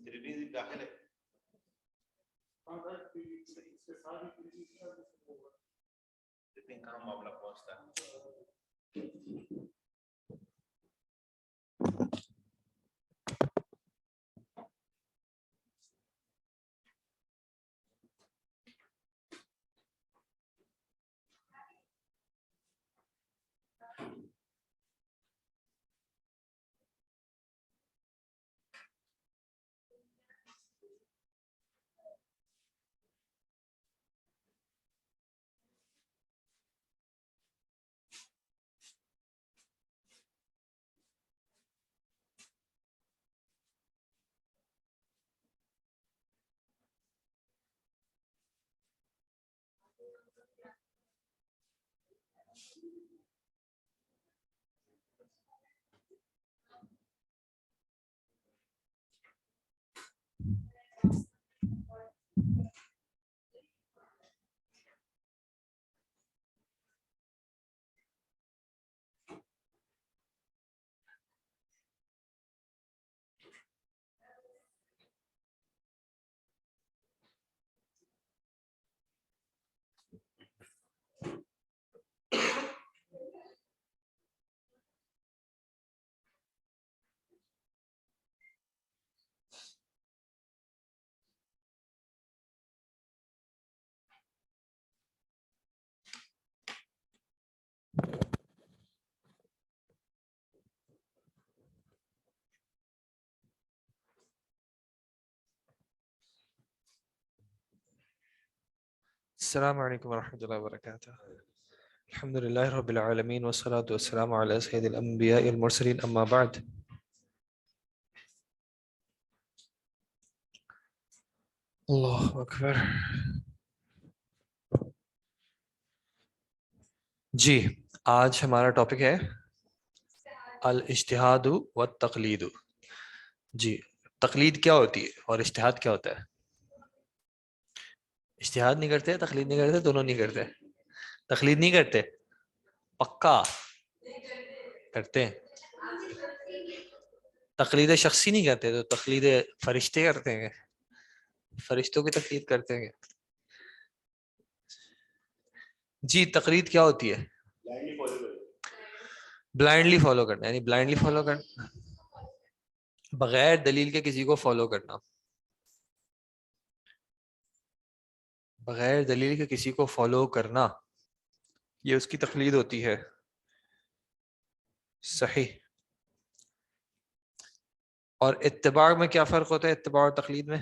ترمذی داخل ہے کہاں معاملہ پہنچتا ہے. السلام علیکم ورحمۃ اللہ وبرکاتہ. الحمد للہ رب العالمین والصلاة والسلام علی سید الانبیاء والمرسلین اما بعد. اللہ اکبر. جی آج ہمارا ٹاپک ہے الاجتہاد والتقلید. جی تقلید کیا ہوتی ہے اور اجتہاد کیا ہوتا ہے؟ اجتہاد نہیں کرتے، تقلید نہیں کرتے، دونوں نہیں کرتے. تقلید نہیں کرتے، پکا کرتے ہیں. تقلید شخصی نہیں کرتے تو تقلید فرشتے کرتے ہیں، فرشتوں کی تقلید کرتے ہیں. جی تقلید کیا ہوتی ہے؟ بلائنڈلی فالو کرنا، یعنی بلائنڈلی فالو کرنا، بغیر دلیل کے کسی کو فالو کرنا، بغیر دلیل کے کسی کو فالو کرنا، یہ اس کی تقلید ہوتی ہے. صحیح. اور اتباع میں کیا فرق ہوتا ہے اتباع اور تقلید میں؟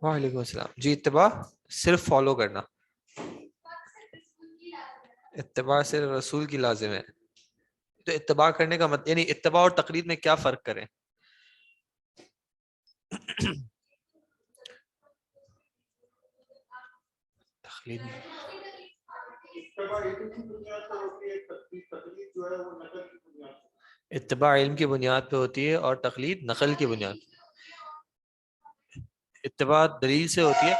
وعلیکم السلام. جی اتباع صرف فالو کرنا، اتباع صرف رسول کی لازم ہے. تو اتباع کرنے کا مطلب، یعنی اتباع اور تقلید میں کیا فرق کریں؟ تقلید میں اتباع علم کی بنیاد پہ ہوتی ہے اور تقلید نقل کی بنیاد. اتباع دلیل سے ہوتی ہے.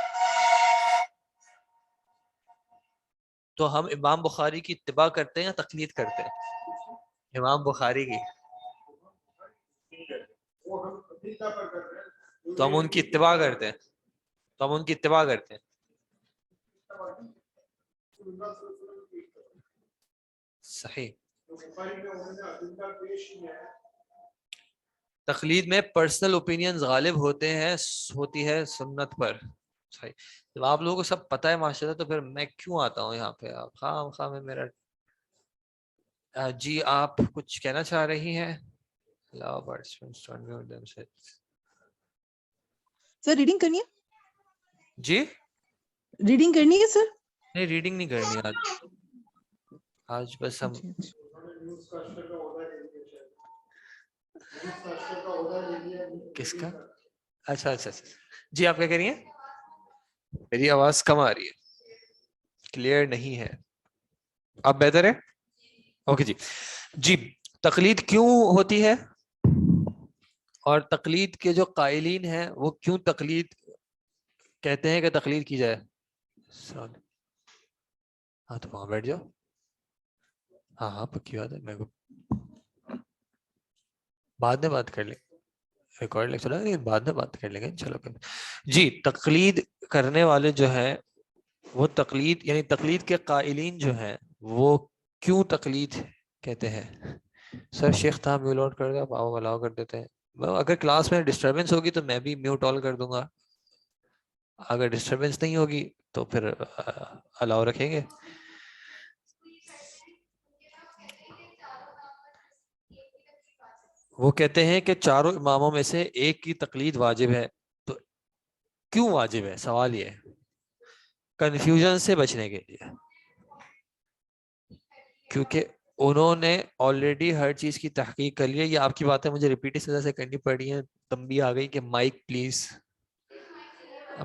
تو ہم امام بخاری کی اتباع کرتے ہیں یا تقلید کرتے ہیں؟ امام بخاری کی. تو ہم ان کی اتباع کرتے ہیں، تو ہم ان کی اتباع کرتے ہیں. صحیح. تقلید میں پرسنل اوپینینز غالب ہوتے ہیں، ہوتی ہے سنت پر. صحیح. جب آپ لوگوں کو سب پتہ ہے ماشاء اللہ تو پھر میں کیوں آتا ہوں یہاں پہ؟ خام خام میں میرا. جی آپ کچھ کہنا چاہ رہی ہیں؟ سر ریڈنگ کرنی ہے؟ جی ریڈنگ کرنی ہے سر؟ نہیں ریڈنگ نہیں کرنی آج. آج بس ہم کس کا؟ اچھا اچھا اچھا. جی آپ کیا کہہ رہی ہیں؟ میری آواز کم آ رہی ہے، کلیئر نہیں ہے. اب بہتر ہے؟ اوکے جی. جی تقلید کیوں ہوتی ہے اور تقلید کے جو قائلین ہیں وہ کیوں تقلید کہتے ہیں کہ تقلید کی جائے؟ ہاں تو وہاں بیٹھ جاؤ. ہاں ہاں پکی بات ہے. میں بعد میں بات کر لیں ریکارڈ لیکچر چلا لیکن بعد میں بات کر لیں گے چلو جی. تقلید کرنے والے جو ہیں وہ تقلید یعنی تقلید کے قائلین جو ہیں وہ کیوں تقلید کہتے ہیں؟ سر شیخ تھا میوٹ آؤٹ کر دیں آپ الاؤ کر دیتے ہیں. اگر کلاس میں ڈسٹربنس ہوگی تو میں بھی میوٹ آل کر دوں گا, اگر ڈسٹربنس نہیں ہوگی تو پھر الاؤ رکھیں گے. وہ کہتے ہیں کہ چاروں اماموں میں سے ایک کی تقلید واجب ہے. تو کیوں واجب ہے سوال یہ ہے, کنفیوژن سے بچنے کے لیے, کیونکہ انہوں نے آلریڈی ہر چیز کی تحقیق کر لی ہے. یہ آپ کی باتیں مجھے ریپیٹ اس وجہ سے کرنی پڑی ہیں, تنبیہ آ گئی کہ مائک پلیز.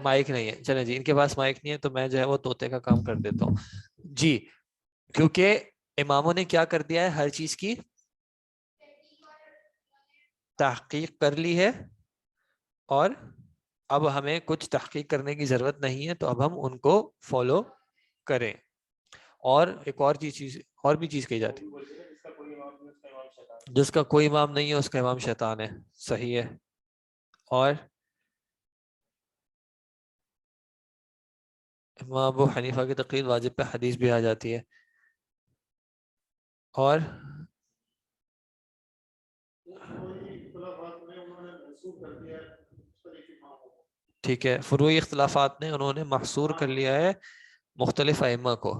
مائک نہیں ہے, چلیں جی ان کے پاس مائک نہیں ہے تو میں جو ہے وہ طوطے کا کام کر دیتا ہوں جی. کیونکہ اماموں نے کیا کر دیا ہے, ہر چیز کی تحقیق کر لی ہے اور اب ہمیں کچھ تحقیق کرنے کی ضرورت نہیں ہے, تو اب ہم ان کو فالو کریں. اور ایک اور چیز اور بھی چیز کہی جاتی ہے, جس کا کوئی امام نہیں ہے اس کا امام شیطان ہے. صحیح ہے. اور امام ابو حنیفہ کی تقلید واجب پہ حدیث بھی آ جاتی ہے. اور ٹھیک ہے, فروعی اختلافات نے انہوں نے محصور کر لیا ہے مختلف ائمہ کو.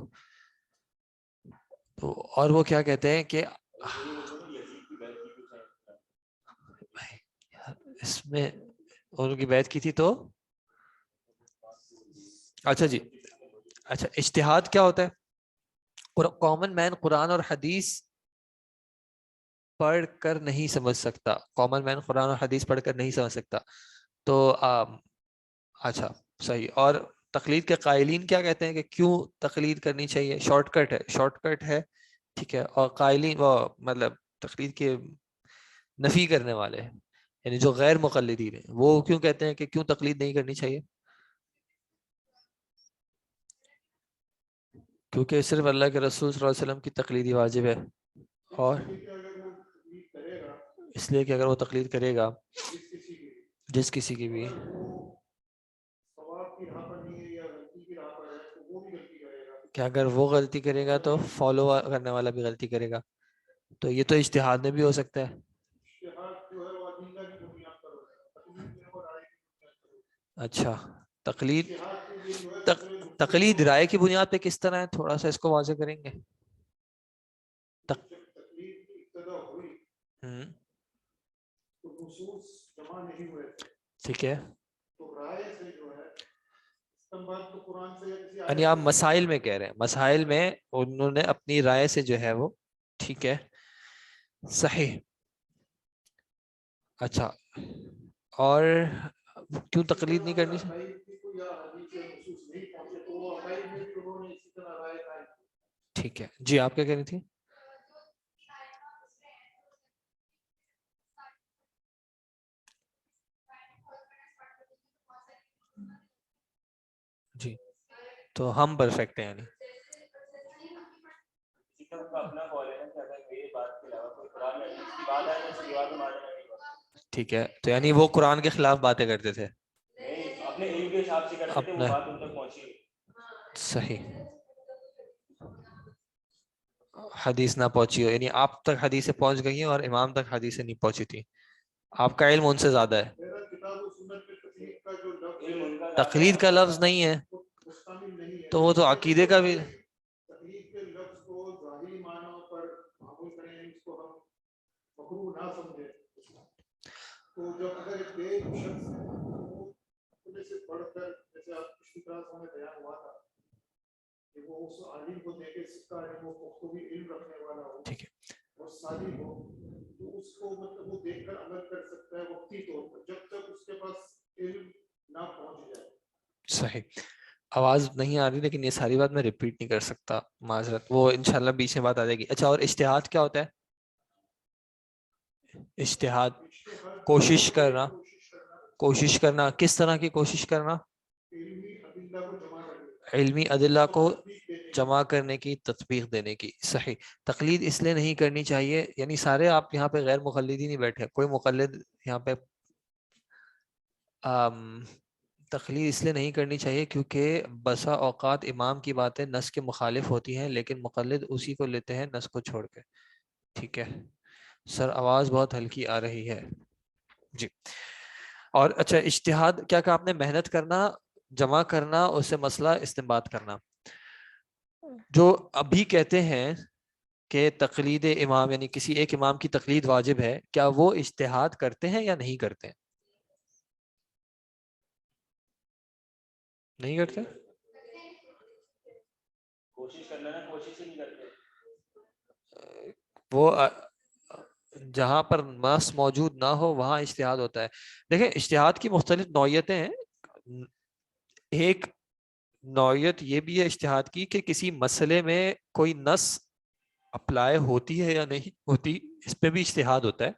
تو اور وہ کیا کہتے ہیں کہ اس میں ان کی بیعت کی تھی تو اچھا جی اچھا. اجتہاد کیا ہوتا ہے؟ کامن مین قرآن اور حدیث پڑھ کر نہیں سمجھ سکتا. کامن مین قرآن اور حدیث پڑھ کر نہیں سمجھ سکتا. تو اچھا صحیح. اور تقلید کے قائلین کیا کہتے ہیں کہ کیوں تقلید کرنی چاہیے؟ شارٹ کٹ ہے, شارٹ کٹ ہے ٹھیک ہے. اور قائلین وہ مطلب تقلید کے نفی کرنے والے یعنی جو غیر مقلدین ہیں وہ کیوں کہتے ہیں کہ کیوں تقلید نہیں کرنی چاہیے؟ کیونکہ صرف اللہ کے رسول صلی اللہ علیہ وسلم کی تقلید ہی واجب ہے. اور اس لیے کہ اگر وہ تقلید کرے گا جس کسی کی بھی کہ اگر وہ غلطی کرے گا تو فالو کرنے والا بھی غلطی کرے گا. تو یہ تو اجتہاد میں بھی ہو سکتا ہے. اچھا تقلید رائے کی بنیاد پہ کس طرح ہے, تھوڑا سا اس کو واضح کریں گے؟ ٹھیک ہے, یعنی آپ مسائل میں کہہ رہے ہیں, مسائل میں انہوں نے اپنی رائے سے جو ہے وہ ٹھیک ہے صحیح. اچھا اور کیوں تقلید نہیں کرنی چاہیے؟ ٹھیک ہے جی, آپ کیا کہہ رہی تھی؟ جی تو ہم پرفیکٹ ہیں یعنی ٹھیک ہے. تو یعنی وہ قرآن کے خلاف باتیں کرتے تھے اپنے صحیح حدیث نہ پہنچی ہو, یعنی آپ تک حدیثیں پہنچ گئی ہیں اور امام تک حدیثیں نہیں پہنچی تھی. آپ کا علم ان سے زیادہ ہے. تقلید کا لفظ نہیں ہے تو وہ تو عقیدے کا بھی ٹھیک ہے. صحیح. آواز نہیں آ رہی لیکن یہ ساری بات میں ریپیٹ نہیں کر سکتا, معذرت, وہ انشاءاللہ بیچ میں بات آ جائے گی. اچھا اور اجتہاد کیا ہوتا ہے؟ اجتہاد کوشش کرنا. کوشش کرنا کس طرح کی کوشش کرنا؟ علمی ادلہ کو جمع کرنے کی، تطبیق دینے کی. صحیح. تقلید اس لیے نہیں کرنی چاہیے، یعنی سارے آپ یہاں پہ غیر مقلدین نہیں بیٹھے، کوئی مقلد یہاں پہ تقلید اس لیے نہیں کرنی چاہیے کیونکہ بسا اوقات امام کی باتیں نص کے مخالف ہوتی ہیں، لیکن مقلد اسی کو لیتے ہیں نص کو چھوڑ کے. ٹھیک ہے سر، آواز بہت ہلکی آ رہی ہے جی. اور اچھا، اجتہاد کیا کہا آپ نے؟ محنت کرنا، جمع کرنا، اس سے مسئلہ استنباط کرنا. جو ابھی کہتے ہیں کہ تقلید امام یعنی کسی ایک امام کی تقلید واجب ہے، کیا وہ اجتہاد کرتے ہیں یا نہیں کرتے ہیں؟ نہیں کرتے؟ کوشش کر لینا، کوشش ہی نہیں کرتے. وہ جہاں پر نص موجود نہ ہو وہاں اجتہاد ہوتا ہے. دیکھیں اجتہاد کی مختلف نوعیتیں ہیں. ایک نوعیت یہ بھی ہے اجتہاد کی کہ کسی مسئلے میں کوئی نص اپلائی ہوتی ہے یا نہیں ہوتی، اس پہ بھی اجتہاد ہوتا ہے.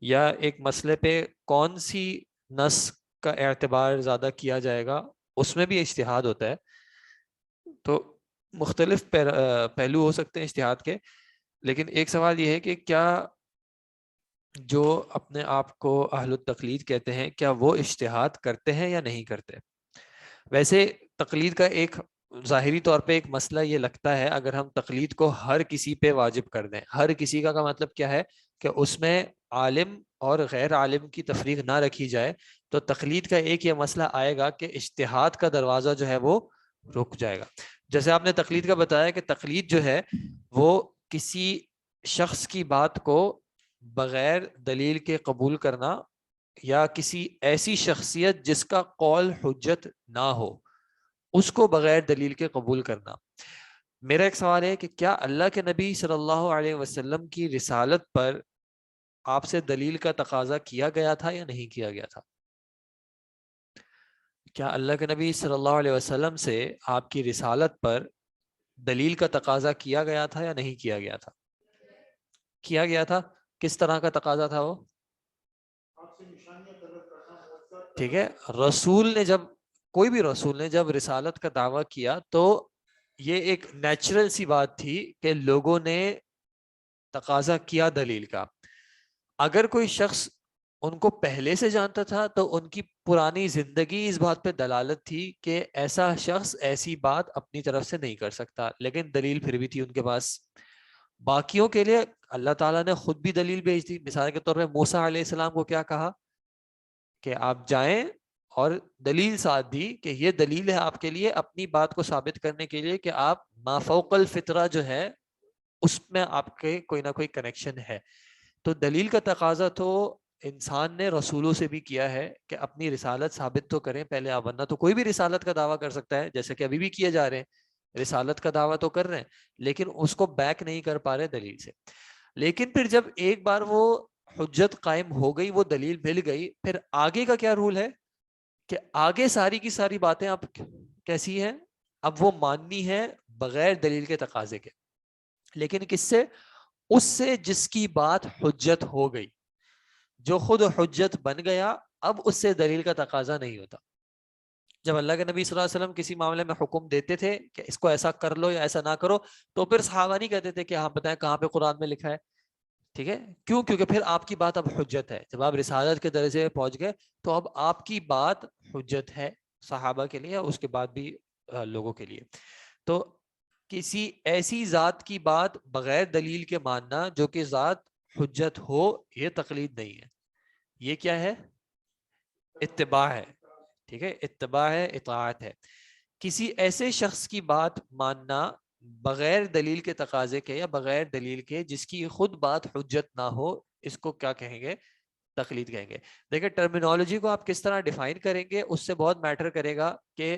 یا ایک مسئلے پہ کون سی نص کا اعتبار زیادہ کیا جائے گا، اس میں بھی اجتہاد ہوتا ہے. تو مختلف پہلو ہو سکتے ہیں اجتہاد کے. لیکن ایک سوال یہ ہے کہ کیا جو اپنے آپ کو اہل التقلید کہتے ہیں، کیا وہ اجتہاد کرتے ہیں یا نہیں کرتے؟ ویسے تقلید کا ایک ظاہری طور پہ ایک مسئلہ یہ لگتا ہے، اگر ہم تقلید کو ہر کسی پہ واجب کر دیں، ہر کسی کا مطلب کیا ہے کہ اس میں عالم اور غیر عالم کی تفریق نہ رکھی جائے، تو تقلید کا ایک یہ مسئلہ آئے گا کہ اجتہاد کا دروازہ جو ہے وہ رک جائے گا. جیسے آپ نے تقلید کا بتایا کہ تقلید جو ہے وہ کسی شخص کی بات کو بغیر دلیل کے قبول کرنا، یا کسی ایسی شخصیت جس کا قول حجت نہ ہو اس کو بغیر دلیل کے قبول کرنا. میرا ایک سوال ہے کہ کیا اللہ کے نبی صلی اللہ علیہ وسلم کی رسالت پر آپ سے دلیل کا تقاضا کیا گیا تھا یا نہیں کیا گیا تھا؟ کیا اللہ کے نبی صلی اللہ علیہ وسلم سے آپ کی رسالت پر دلیل کا تقاضا کیا گیا تھا یا نہیں کیا گیا تھا؟ کیا گیا تھا. کس طرح کا تقاضا تھا وہ؟ ٹھیک ہے، رسول نے جب کوئی بھی رسول نے جب رسالت کا دعویٰ کیا تو یہ ایک نیچرل سی بات تھی کہ لوگوں نے تقاضا کیا دلیل کا. اگر کوئی شخص ان کو پہلے سے جانتا تھا تو ان کی پرانی زندگی اس بات پہ دلالت تھی کہ ایسا شخص ایسی بات اپنی طرف سے نہیں کر سکتا، لیکن دلیل پھر بھی تھی ان کے پاس. باقیوں کے لیے اللہ تعالیٰ نے خود بھی دلیل بھیج دی. مثال کے طور پہ موسیٰ علیہ السلام کو کیا کہا کہ آپ جائیں اور دلیل ساتھ دی کہ یہ دلیل ہے آپ کے لیے اپنی بات کو ثابت کرنے کے لیے کہ آپ مافوق الفطرہ جو ہے اس میں آپ کے کوئی نہ کوئی کنیکشن ہے. تو دلیل کا تقاضا تو انسان نے رسولوں سے بھی کیا ہے کہ اپنی رسالت ثابت تو کریں پہلے آپ، ورنہ تو کوئی بھی رسالت کا دعویٰ کر سکتا ہے، جیسے کہ ابھی بھی کیے جا رہے ہیں، رسالت کا دعویٰ تو کر رہے ہیں لیکن اس کو بیک نہیں کر پا رہے دلیل سے. لیکن پھر جب ایک بار وہ حجت قائم ہو گئی، وہ دلیل مل گئی، پھر آگے کا کیا رول ہے کہ آگے ساری کی ساری باتیں اب کیسی ہیں، اب وہ ماننی ہے بغیر دلیل کے تقاضے کے. لیکن کس سے؟ اس سے جس کی بات حجت ہو گئی، جو خود حجت بن گیا، اب اس سے دلیل کا تقاضا نہیں ہوتا. جب اللہ کے نبی صلی اللہ علیہ وسلم کسی معاملے میں حکم دیتے تھے کہ اس کو ایسا کر لو یا ایسا نہ کرو، تو پھر صحابہ نہیں کہتے تھے کہ ہاں بتائیں کہاں پہ قرآن میں لکھا ہے. ٹھیک ہے، کیوں؟ کیونکہ پھر آپ کی بات اب حجت ہے. جب آپ رسالت کے درجے پہ پہنچ گئے تو اب آپ کی بات حجت ہے صحابہ کے لیے، اس کے بعد بھی لوگوں کے لیے. تو کسی ایسی ذات کی بات بغیر دلیل کے ماننا جو کہ ذات حجت ہو، یہ تقلید نہیں ہے، یہ کیا ہے؟ اتباع ہے. ٹھیک ہے، اتباع ہے، اطاعت ہے. کسی ایسے شخص کی بات ماننا بغیر دلیل کے تقاضے کے یا بغیر دلیل کے جس کی خود بات حجت نہ ہو، اس کو کیا کہیں گے؟ تقلید کہیں گے. دیکھیں ٹرمینالوجی کو آپ کس طرح ڈیفائن کریں گے اس سے بہت میٹر کرے گا کہ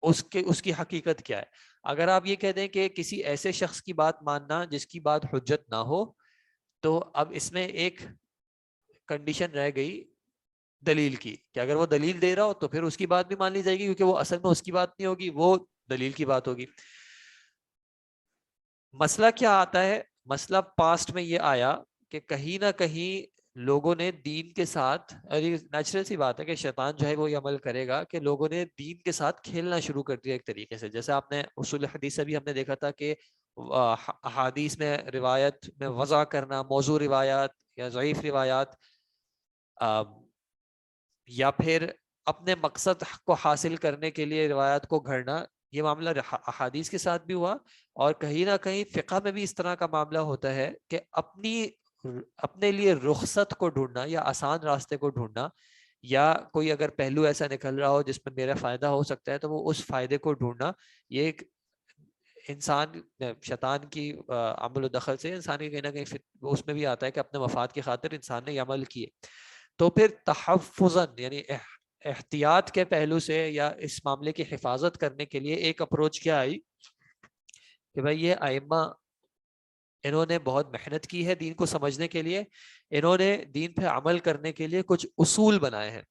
اس کی حقیقت کیا ہے. اگر آپ یہ کہہ دیں کہ کسی ایسے شخص کی بات ماننا جس کی بات حجت نہ ہو، تو اب اس میں ایک کنڈیشن رہ گئی دلیل کی کہ اگر وہ دلیل دے رہا ہو تو پھر اس کی بات بھی مان لی جائے گی، کیونکہ وہ اصل میں اس کی بات نہیں ہوگی، وہ دلیل کی بات ہوگی. مسئلہ کیا آتا ہے؟ مسئلہ پاسٹ میں یہ آیا کہ کہیں نہ کہیں لوگوں نے دین کے ساتھ، یہ نیچرل سی بات ہے کہ شیطان جو ہے وہ یہ عمل کرے گا کہ لوگوں نے دین کے ساتھ کھیلنا شروع کر دیا ایک طریقے سے. جیسے آپ نے اصول حدیث سے بھی ہم نے دیکھا تھا کہ احادیث میں روایت میں وضع کرنا، موضوع روایات یا ضعیف روایات، یا پھر اپنے مقصد کو حاصل کرنے کے لیے روایات کو گھڑنا، یہ معاملہ احادیث کے ساتھ بھی ہوا. اور کہیں نہ کہیں فقہ میں بھی اس طرح کا معاملہ ہوتا ہے کہ اپنے لیے رخصت کو ڈھونڈنا یا آسان راستے کو ڈھونڈنا، یا کوئی اگر پہلو ایسا نکل رہا ہو جس میں میرا فائدہ ہو سکتا ہے تو وہ اس فائدے کو ڈھونڈنا، یہ ایک انسان شیطان کی عمل و دخل سے انسان کی کہیں نہ کہیں اس میں بھی آتا ہے کہ اپنے مفاد کی خاطر انسان نے یہ عمل کیے. تو پھر تحفظاً یعنی احتیاط کے پہلو سے یا اس معاملے کی حفاظت کرنے کے لیے ایک اپروچ کیا آئی کہ بھائی یہ ائمہ انہوں نے بہت محنت کی ہے دین کو سمجھنے کے لیے، انہوں نے دین پہ عمل کرنے کے لیے کچھ اصول بنائے ہیں،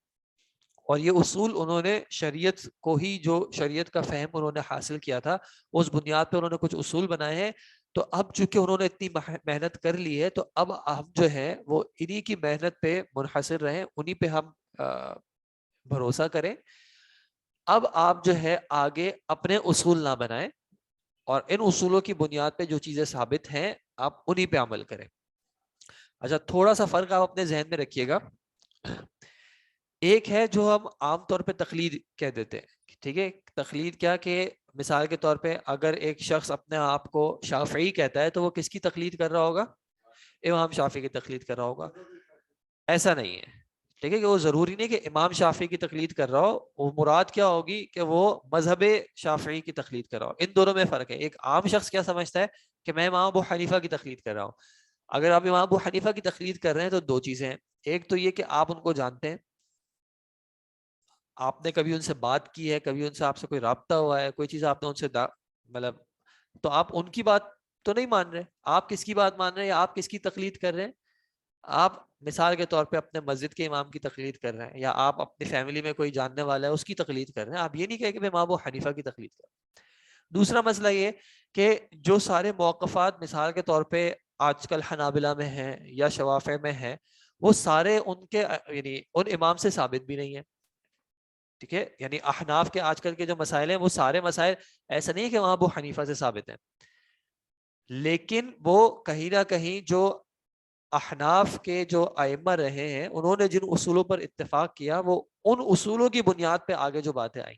اور یہ اصول انہوں نے شریعت کو ہی، جو شریعت کا فہم انہوں نے حاصل کیا تھا اس بنیاد پہ انہوں نے کچھ اصول بنائے ہیں. تو اب چونکہ انہوں نے اتنی محنت کر لی ہے تو اب ہم جو ہے وہ انہی کی محنت پہ منحصر رہیں، انہی پہ ہم بھروسہ کریں. اب آپ جو ہے آگے اپنے اصول نہ بنائیں، اور ان اصولوں کی بنیاد پہ جو چیزیں ثابت ہیں آپ انہی پہ عمل کریں. اچھا، تھوڑا سا فرق آپ اپنے ذہن میں رکھیے گا. ایک ہے جو ہم عام طور پہ تقلید کہہ دیتے ہیں، ٹھیک ہے. تقلید کیا کہ مثال کے طور پہ اگر ایک شخص اپنے آپ کو شافعی کہتا ہے تو وہ کس کی تقلید کر رہا ہوگا؟ امام شافعی کی تقلید کر رہا ہوگا. ایسا نہیں ہے، ٹھیک ہے، کہ وہ ضروری نہیں کہ امام شافعی کی تقلید کر رہا ہو، وہ مراد کیا ہوگی کہ وہ مذہب شافعی کی تقلید کر رہا ہو. ان دونوں میں فرق ہے. ایک عام شخص کیا سمجھتا ہے کہ میں امام ابو حنیفہ کی تقلید کر رہا ہوں. اگر آپ امام ابو حنیفہ کی تقلید کر رہے ہیں تو دو چیزیں ہیں. ایک تو یہ کہ آپ ان کو جانتے ہیں، آپ نے کبھی ان سے بات کی ہے، کبھی ان سے آپ سے کوئی رابطہ ہوا ہے، کوئی چیز آپ نے ان سے مطلب، تو آپ ان کی بات تو نہیں مان رہے. آپ کس کی بات مان رہے ہیں یا آپ کس کی تقلید کر رہے ہیں؟ آپ مثال کے طور پہ اپنے مسجد کے امام کی تقلید کر رہے ہیں، یا آپ اپنی فیملی میں کوئی جاننے والا ہے اس کی تقلید کر رہے ہیں. آپ یہ نہیں کہہ کہ میں امام ابو حنیفہ کی تقلید کر رہا ہوں. دوسرا مسئلہ یہ کہ جو سارے موقفات مثال کے طور پہ آج کل حنابلہ میں ہیں یا شوافع میں ہیں، وہ سارے ان کے یعنی ان امام سے ثابت بھی نہیں ہے، ٹھیک ہے. یعنی احناف کے آج کل کے جو مسائل ہیں وہ سارے مسائل ایسا نہیں کہ وہاں ابو حنیفہ سے ثابت ہیں، لیکن وہ کہیں نہ کہیں جو احناف کے جو ائمہ رہے ہیں انہوں نے جن اصولوں پر اتفاق کیا وہ ان اصولوں کی بنیاد پہ آگے جو باتیں آئیں.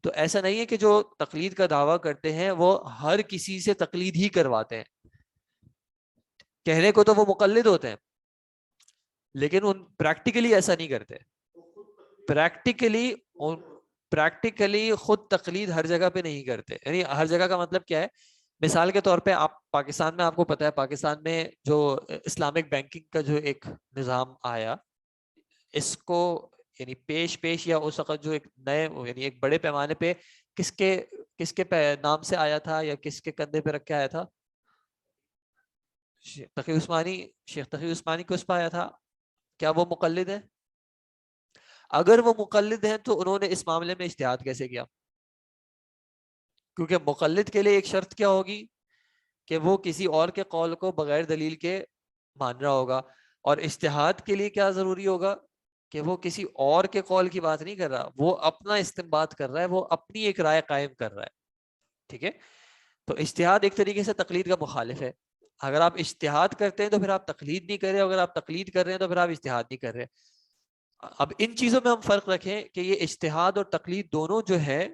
تو ایسا نہیں ہے کہ جو تقلید کا دعویٰ کرتے ہیں وہ ہر کسی سے تقلید ہی کرواتے ہیں. کہنے کو تو وہ مقلد ہوتے ہیں لیکن ان پریکٹیکلی ایسا نہیں کرتے. پریکٹیکلی خود تقلید ہر جگہ پہ نہیں کرتے. یعنی ہر جگہ کا مطلب کیا ہے؟ مثال کے طور پہ آپ پاکستان میں، آپ کو پتا ہے پاکستان میں جو اسلامک بینکنگ کا جو ایک نظام آیا، اس کو یعنی پیش یا اس وقت جو ایک نئے یعنی ایک بڑے پیمانے پہ کس کے نام سے آیا تھا یا کس کے کندھے پہ رکھ کے آیا تھا؟ شیخ تقی عثمانی کو اس پہ آیا تھا. کیا وہ مقلد ہے؟ اگر وہ مقلد ہیں تو انہوں نے اس معاملے میں اجتہاد کیسے کیا؟ کیونکہ مقلد کے لیے ایک شرط کیا ہوگی کہ وہ کسی اور کے قول کو بغیر دلیل کے مان رہا ہوگا، اور اجتہاد کے لیے کیا ضروری ہوگا کہ وہ کسی اور کے قول کی بات نہیں کر رہا، وہ اپنا استنباط کر رہا ہے، وہ اپنی ایک رائے قائم کر رہا ہے. ٹھیک ہے، تو اجتہاد ایک طریقے سے تقلید کا مخالف ہے. اگر آپ اجتہاد کرتے ہیں تو پھر آپ تقلید نہیں کر رہے، اگر آپ تقلید کر رہے ہیں تو پھر آپ اجتہاد نہیں کر رہے. اب ان چیزوں میں ہم فرق رکھیں کہ یہ اجتہاد اور تقلید دونوں جو ہے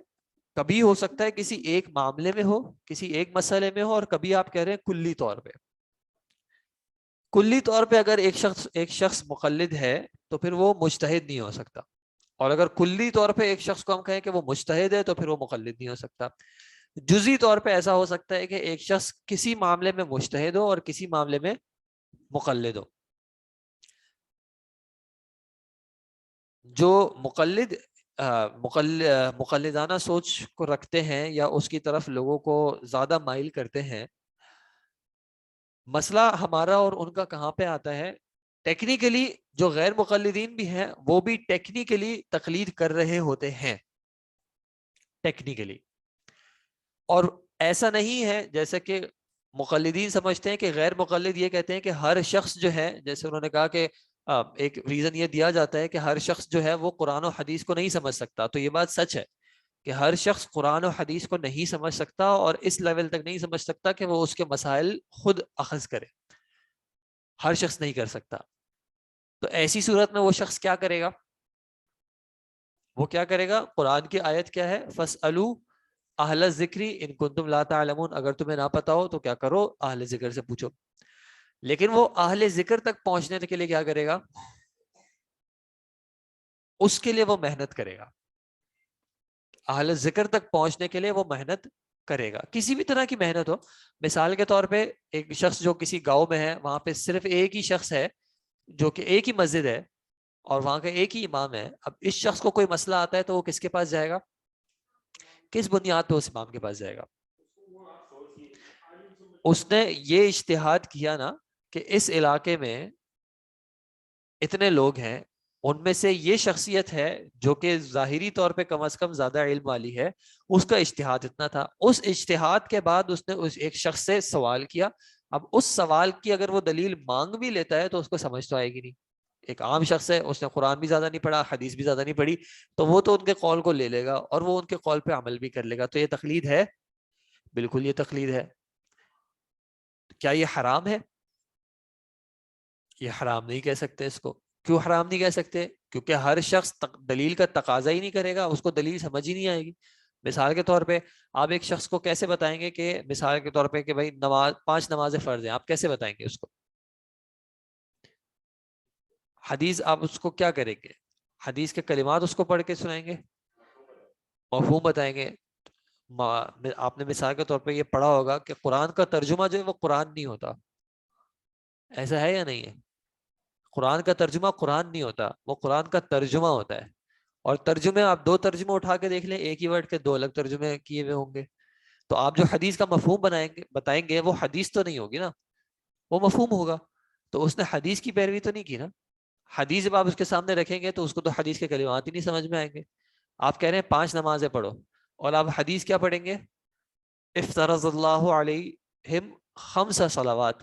کبھی ہو سکتا ہے کسی ایک معاملے میں ہو، کسی ایک مسئلے میں ہو، اور کبھی آپ کہہ رہے ہیں کلی طور پہ. کلی طور پہ اگر ایک شخص مقلد ہے تو پھر وہ مجتہد نہیں ہو سکتا، اور اگر کلی طور پہ ایک شخص کو ہم کہیں کہ وہ مجتہد ہے تو پھر وہ مقلد نہیں ہو سکتا. جزئی طور پہ ایسا ہو سکتا ہے کہ ایک شخص کسی معاملے میں مجتہد ہو اور کسی معاملے میں مقلد ہو. جو مقلدانہ سوچ کو رکھتے ہیں یا اس کی طرف لوگوں کو زیادہ مائل کرتے ہیں، مسئلہ ہمارا اور ان کا کہاں پہ آتا ہے؟ ٹیکنیکلی جو غیر مقلدین بھی ہیں وہ بھی ٹیکنیکلی تقلید کر رہے ہوتے ہیں ٹیکنیکلی. اور ایسا نہیں ہے جیسے کہ مقلدین سمجھتے ہیں کہ غیر مقلد یہ کہتے ہیں کہ ہر شخص جو ہے، جیسے انہوں نے کہا کہ ایک ریزن یہ دیا جاتا ہے کہ ہر شخص جو ہے وہ قرآن و حدیث کو نہیں سمجھ سکتا. تو یہ بات سچ ہے کہ ہر شخص قرآن و حدیث کو نہیں سمجھ سکتا اور اس لیول تک نہیں سمجھ سکتا کہ وہ اس کے مسائل خود اخذ کرے. ہر شخص نہیں کر سکتا. تو ایسی صورت میں وہ شخص کیا کرے گا؟ وہ کیا کرے گا؟ قرآن کی آیت کیا ہے؟ فَاسْأَلُوا اہل الذکر ان کنتم لا تعلمون. اگر تمہیں نہ پتا ہو تو کیا کرو؟ اہل ذکر سے پوچھو. لیکن وہ اہل ذکر تک پہنچنے کے لیے کیا کرے گا؟ اس کے لیے وہ محنت کرے گا. اہل ذکر تک پہنچنے کے لیے وہ محنت کرے گا. کسی بھی طرح کی محنت ہو. مثال کے طور پہ ایک شخص جو کسی گاؤں میں ہے, وہاں پہ صرف ایک ہی شخص ہے جو کہ ایک ہی مسجد ہے اور وہاں کا ایک ہی امام ہے. اب اس شخص کو کوئی مسئلہ آتا ہے تو وہ کس کے پاس جائے گا؟ کس بنیاد پہ اس امام کے پاس جائے گا؟ اس نے یہ اجتہاد کیا نا کہ اس علاقے میں اتنے لوگ ہیں, ان میں سے یہ شخصیت ہے جو کہ ظاہری طور پہ کم از کم زیادہ علم والی ہے, اس کا اجتہاد اتنا تھا. اس اجتہاد کے بعد اس نے اس ایک شخص سے سوال کیا. اب اس سوال کی اگر وہ دلیل مانگ بھی لیتا ہے تو اس کو سمجھ تو آئے گی نہیں. ایک عام شخص ہے, اس نے قرآن بھی زیادہ نہیں پڑھا, حدیث بھی زیادہ نہیں پڑھی, تو وہ تو ان کے قول کو لے لے گا اور وہ ان کے قول پہ عمل بھی کر لے گا. تو یہ تقلید ہے؟ بالکل یہ تقلید ہے. کیا یہ حرام ہے؟ یہ حرام نہیں کہہ سکتے اس کو. کیوں حرام نہیں کہہ سکتے؟ کیونکہ ہر شخص دلیل کا تقاضا ہی نہیں کرے گا, اس کو دلیل سمجھ ہی نہیں آئے گی. مثال کے طور پہ آپ ایک شخص کو کیسے بتائیں گے کہ مثال کے طور پہ کہ بھائی نماز 5 نمازیں فرض ہیں, آپ کیسے بتائیں گے اس کو؟ حدیث آپ اس کو کیا کریں گے؟ حدیث کے کلمات اس کو پڑھ کے سنائیں گے, مفہوم بتائیں گے. آپ نے مثال کے طور پہ یہ پڑھا ہوگا کہ قرآن کا ترجمہ جو ہے وہ قرآن نہیں ہوتا. ایسا ہے یا نہیں ہے؟ قرآن کا ترجمہ قرآن نہیں ہوتا, وہ قرآن کا ترجمہ ہوتا ہے. اور ترجمے آپ 2 ترجمے اٹھا کے دیکھ لیں, ایک ہی ورڈ کے 2 الگ ترجمے کیے ہوئے ہوں گے. تو آپ جو حدیث کا مفہوم بتائیں گے وہ حدیث تو نہیں ہوگی نا, وہ مفہوم ہوگا. تو اس نے حدیث کی پیروی تو نہیں کی نا. حدیث جب آپ اس کے سامنے رکھیں گے تو اس کو تو حدیث کے کلمات ہی نہیں سمجھ میں آئیں گے. آپ کہہ رہے ہیں 5 نمازیں پڑھو اور آپ حدیث کیا پڑھیں گے؟ افترض اللہ علیہم 5 صلوات.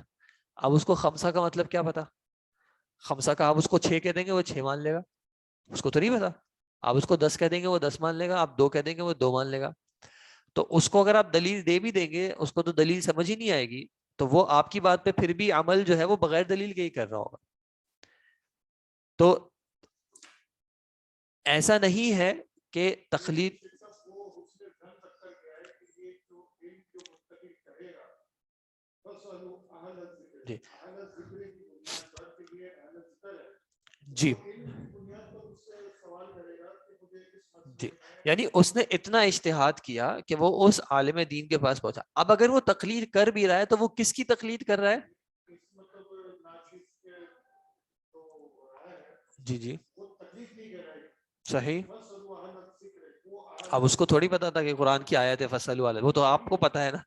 اب اس کو 5 کا مطلب کیا پتا؟ 5 کا آپ اس کو 6 کہہ دیں گے وہ 6 مان لے گا, اس کو تو نہیں پتا. آپ اس کو 10 کہہ دیں گے وہ 10 مان لے گا, آپ 2 کہہ دیں گے وہ 2 مان لے گا. تو اس کو اگر آپ دلیل دے بھی دیں گے اس کو تو دلیل سمجھ ہی نہیں آئے گی. تو وہ آپ کی بات پہ پھر بھی عمل جو ہے وہ بغیر دلیل کے ہی کر رہا ہوگا. تو ایسا نہیں ہے کہ تقلید جی جی یعنی اس نے اتنا اجتہاد کیا کہ وہ اس عالم دین کے پاس پہنچا. اب اگر وہ تقلید کر بھی رہا ہے تو وہ کس کی تقلید کر رہا ہے؟ جی جی صحیح. اب اس کو تھوڑی پتا تھا کہ قرآن کی آیت ہے فصل والے, وہ تو آپ کو پتا ہے نا.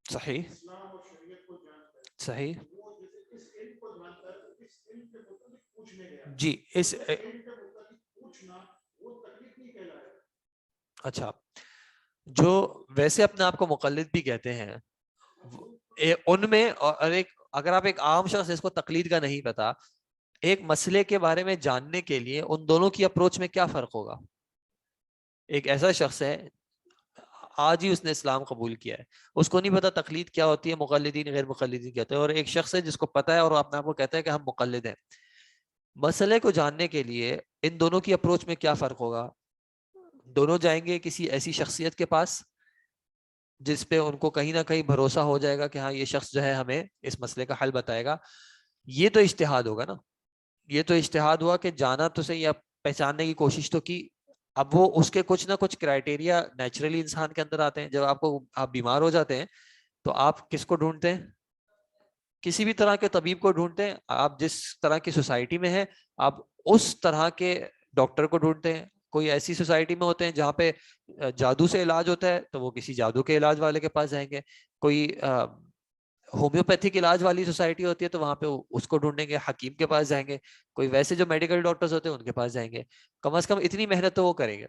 صحیح صحیح جی. اس اچھا, جو ویسے اپنے آپ کو مقلد بھی کہتے ہیں ان میں, اور ایک اگر آپ ایک عام شخص اس کو تقلید کا نہیں پتا, ایک مسئلے کے بارے میں جاننے کے لیے ان دونوں کی اپروچ میں کیا فرق ہوگا؟ ایک ایسا شخص ہے آج ہی اس نے اسلام قبول کیا ہے, اس کو نہیں پتا تقلید کیا ہوتی ہے, مقلدین غیر مقلدین کہتے ہیں, اور ایک شخص ہے جس کو پتا ہے اور اپنے آپ کو کہتا ہے کہ ہم مقلد ہیں. مسئلے کو جاننے کے لیے ان دونوں کی اپروچ میں کیا فرق ہوگا؟ دونوں جائیں گے کسی ایسی شخصیت کے پاس جس پہ ان کو کہیں نہ کہیں بھروسہ ہو جائے گا کہ ہاں یہ شخص جو ہے ہمیں اس مسئلے کا حل بتائے گا. یہ تو اجتہاد ہوگا نا, یہ تو اجتہاد ہوا کہ جانا تو صحیح, آپ پہچاننے کی کوشش تو کی. اب وہ اس کے کچھ نہ کچھ کرائٹیریا نیچرلی انسان کے اندر آتے ہیں. جب آپ بیمار ہو جاتے ہیں تو آپ کس کو ڈھونڈتے ہیں؟ کسی بھی طرح کے طبیب کو ڈھونڈتے ہیں. آپ جس طرح کی سوسائٹی میں ہیں آپ اس طرح کے ڈاکٹر کو ڈھونڈتے ہیں. کوئی ایسی سوسائٹی میں ہوتے ہیں جہاں پہ جادو سے علاج ہوتا ہے تو وہ کسی جادو کے علاج والے کے پاس جائیں گے. کوئی ہومیوپیتھک علاج والی سوسائٹی ہوتی ہے تو وہاں پہ اس کو ڈھونڈیں گے, حکیم کے پاس جائیں گے. کوئی ویسے جو میڈیکل ڈاکٹرز ہوتے ہیں ان کے پاس جائیں گے. کم از کم اتنی محنت تو وہ کریں گے.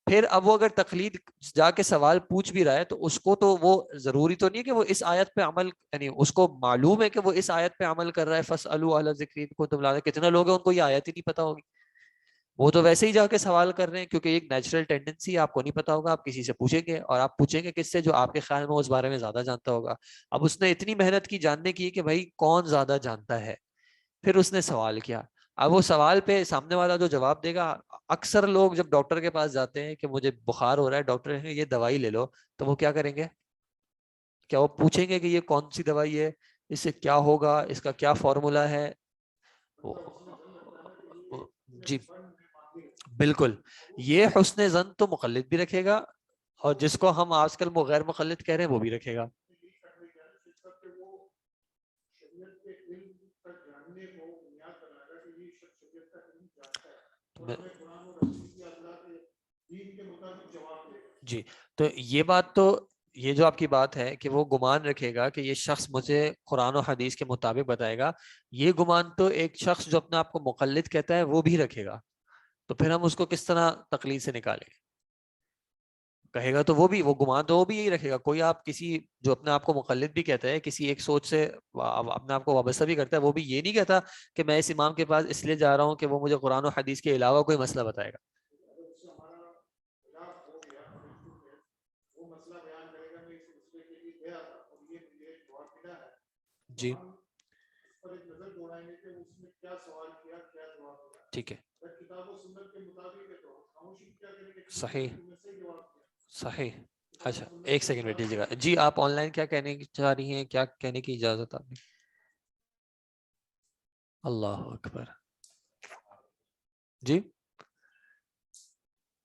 پھر اب وہ اگر تقلید جا کے سوال پوچھ بھی رہا ہے تو اس کو تو وہ ضروری تو نہیں ہے کہ وہ اس آیت پہ عمل، یعنی اس کو معلوم ہے کہ وہ اس آیت پہ عمل کر رہا ہے، فَاسْأَلُوا أَهْلَ الذِّكْرِ إِن كُنتُمْ لَا تَعْلَمُونَ، کتنے لوگ ہیں ان کو یہ آیت ہی نہیں پتا ہوگی، وہ تو ویسے ہی جا کے سوال کر رہے ہیں کیونکہ ایک نیچرل ٹینڈنسی ہے، آپ کو نہیں پتا ہوگا، آپ کسی سے پوچھیں گے، اور آپ پوچھیں گے کس سے؟ جو آپ کے خیال میں اس بارے میں زیادہ جانتا ہوگا۔ اب اس نے اتنی محنت کی جاننے کی کہ بھائی کون زیادہ جانتا ہے، پھر اس نے سوال کیا۔ اب وہ سوال پہ سامنے والا جو جواب دے گا، اکثر لوگ جب ڈاکٹر کے پاس جاتے ہیں کہ مجھے بخار ہو رہا ہے، ڈاکٹر نے یہ دوائی لے لو، تو وہ کیا کریں گے؟ کیا وہ پوچھیں گے کہ یہ کون سی دوائی ہے، اس سے کیا ہوگا، اس کا کیا فارمولا ہے؟ جی بالکل، یہ حسن ظن تو مقلد بھی رکھے گا، اور جس کو ہم آج کل غیر مقلد کہہ رہے ہیں وہ بھی رکھے گا۔ جی تو یہ بات تو، یہ جو آپ کی بات ہے کہ وہ گمان رکھے گا کہ یہ شخص مجھے قرآن و حدیث کے مطابق بتائے گا، یہ گمان تو ایک شخص جو اپنے آپ کو مقلد کہتا ہے وہ بھی رکھے گا، تو پھر ہم اس کو کس طرح تقلید سے نکالیں گے؟ کہے گا تو وہ گمان تو وہ بھی یہی رکھے گا۔ کوئی آپ کسی جو اپنے آپ کو مقلد بھی کہتا ہے، کسی ایک سوچ سے اپنے آپ کو وابستہ بھی کرتا ہے، وہ بھی یہ نہیں کہتا کہ میں اس امام کے پاس اس لیے جا رہا ہوں کہ وہ مجھے قرآن و حدیث کے علاوہ کوئی مسئلہ بتائے گا۔ جی ٹھیک ہے، صحیح صحیح۔ اچھا ایک سیکنڈ ویٹ دیجیے گا جی، آپ آن لائن کیا کہنے چاہ رہی ہیں، کیا کہنے کی اجازت آپ نے؟ اللہ اکبر، جی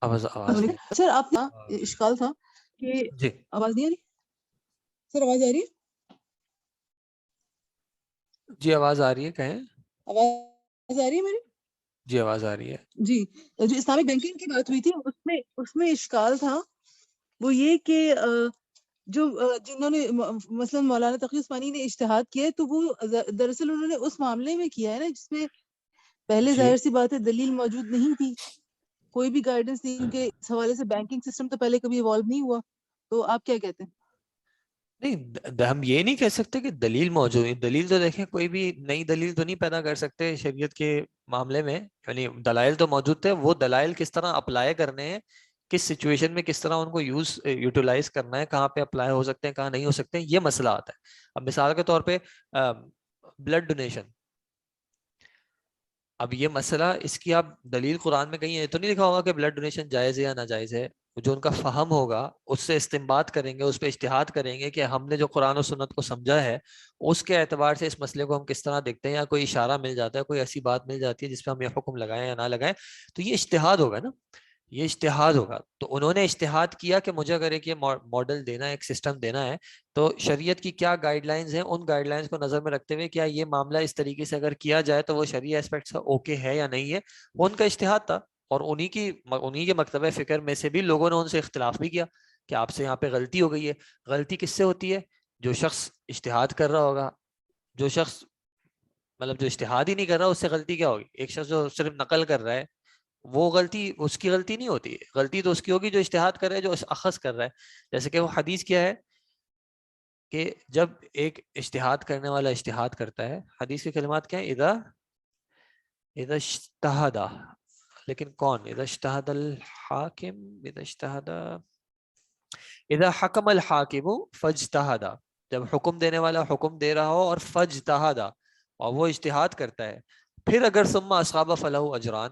آواز نہیں سر آپ کا اشکال تھا کہ جی آواز نہیں آ رہی سر؟ آواز آ رہی ہے؟ جی آواز آ رہی ہے، کہیں؟ آواز آ رہی ہے میری؟ جی آواز آ رہی ہے۔ جی جو اسلامک بینکنگ کی بات ہوئی تھی اس میں اشکال تھا وہ یہ کہ جو جنہوں نے مثلا مولانا تقی عثمانی نے اجتہاد کیا ہے تو وہ دراصل انہوں نے اس معاملے میں کیا ہے نا جس میں پہلے جی ظاہر سی بات ہے دلیل موجود نہیں تھی، کوئی بھی گائیڈنس نہیں، ان کے اس حوالے سے بینکنگ سسٹم تو پہلے کبھی ایوالو نہیں ہوا، تو آپ کیا کہتے ہیں؟ نہیں، ہم یہ نہیں کہہ سکتے کہ دلیل موجود ہے، دلیل تو دیکھیں کوئی بھی نئی دلیل تو نہیں پیدا کر سکتے شریعت کے معاملے میں، یعنی دلائل تو موجود تھے، وہ دلائل کس طرح اپلائی کرنے ہیں، کس سچویشن میں کس طرح ان کو یوٹیلائز کرنا ہے، کہاں پہ اپلائی ہو سکتے ہیں کہاں نہیں ہو سکتے ہیں، یہ مسئلہ آتا ہے۔ اب مثال کے طور پہ بلڈ ڈونیشن، اب یہ مسئلہ اس کی آپ دلیل قرآن میں کہیں یہ تو نہیں لکھا ہوگا کہ بلڈ ڈونیشن جائز ہے یا ناجائز ہے، جو ان کا فہم ہوگا اس سے استنباط کریں گے، اس پہ اجتہاد کریں گے کہ ہم نے جو قرآن و سنت کو سمجھا ہے اس کے اعتبار سے اس مسئلے کو ہم کس طرح دیکھتے ہیں، یا کوئی اشارہ مل جاتا ہے، کوئی ایسی بات مل جاتی ہے جس پہ ہم یہ حکم لگائیں یا نہ لگائیں، تو یہ اجتہاد ہوگا نا، یہ اجتہاد ہوگا۔ تو انہوں نے اجتہاد کیا کہ مجھے اگر ایک یہ ماڈل دینا ہے، ایک سسٹم دینا ہے، تو شریعت کی کیا گائیڈ لائنز ہیں، ان گائیڈ لائنز کو نظر میں رکھتے ہوئے کیا یہ معاملہ اس طریقے سے اگر کیا جائے تو وہ شرعی ایسپیکٹ سے اوکے ہے یا نہیں ہے، وہ ان کا اجتہاد تھا۔ اور انہی کے مکتبہ فکر میں سے بھی لوگوں نے ان سے اختلاف بھی کیا کہ آپ سے یہاں پہ غلطی ہو گئی ہے۔ غلطی کس سے ہوتی ہے؟ جو شخص اجتہاد کر رہا ہوگا، جو شخص مطلب جو اجتہاد ہی نہیں کر رہا اس سے غلطی کیا ہوگی؟ ایک شخص جو صرف نقل کر رہا ہے وہ غلطی اس کی غلطی نہیں ہوتی ہے، غلطی تو اس کی ہوگی جو اجتہاد کر رہا ہے، جو اخذ کر رہا ہے۔ جیسے کہ وہ حدیث کیا ہے کہ جب ایک اجتہاد کرنے والا اجتہاد کرتا ہے، حدیث کے کلمات کیا ہیں؟ اذا اجتہد، لیکن کون؟ اذا اجتہد الحاکم، اذا اجتہد، اذا حکم الحاکم فاجتہد، جب حکم دینے والا حکم دے رہا ہو اور فاجتہد، اور وہ اجتہاد کرتا ہے، پھر اگر ثم اصاب فلہ اجران،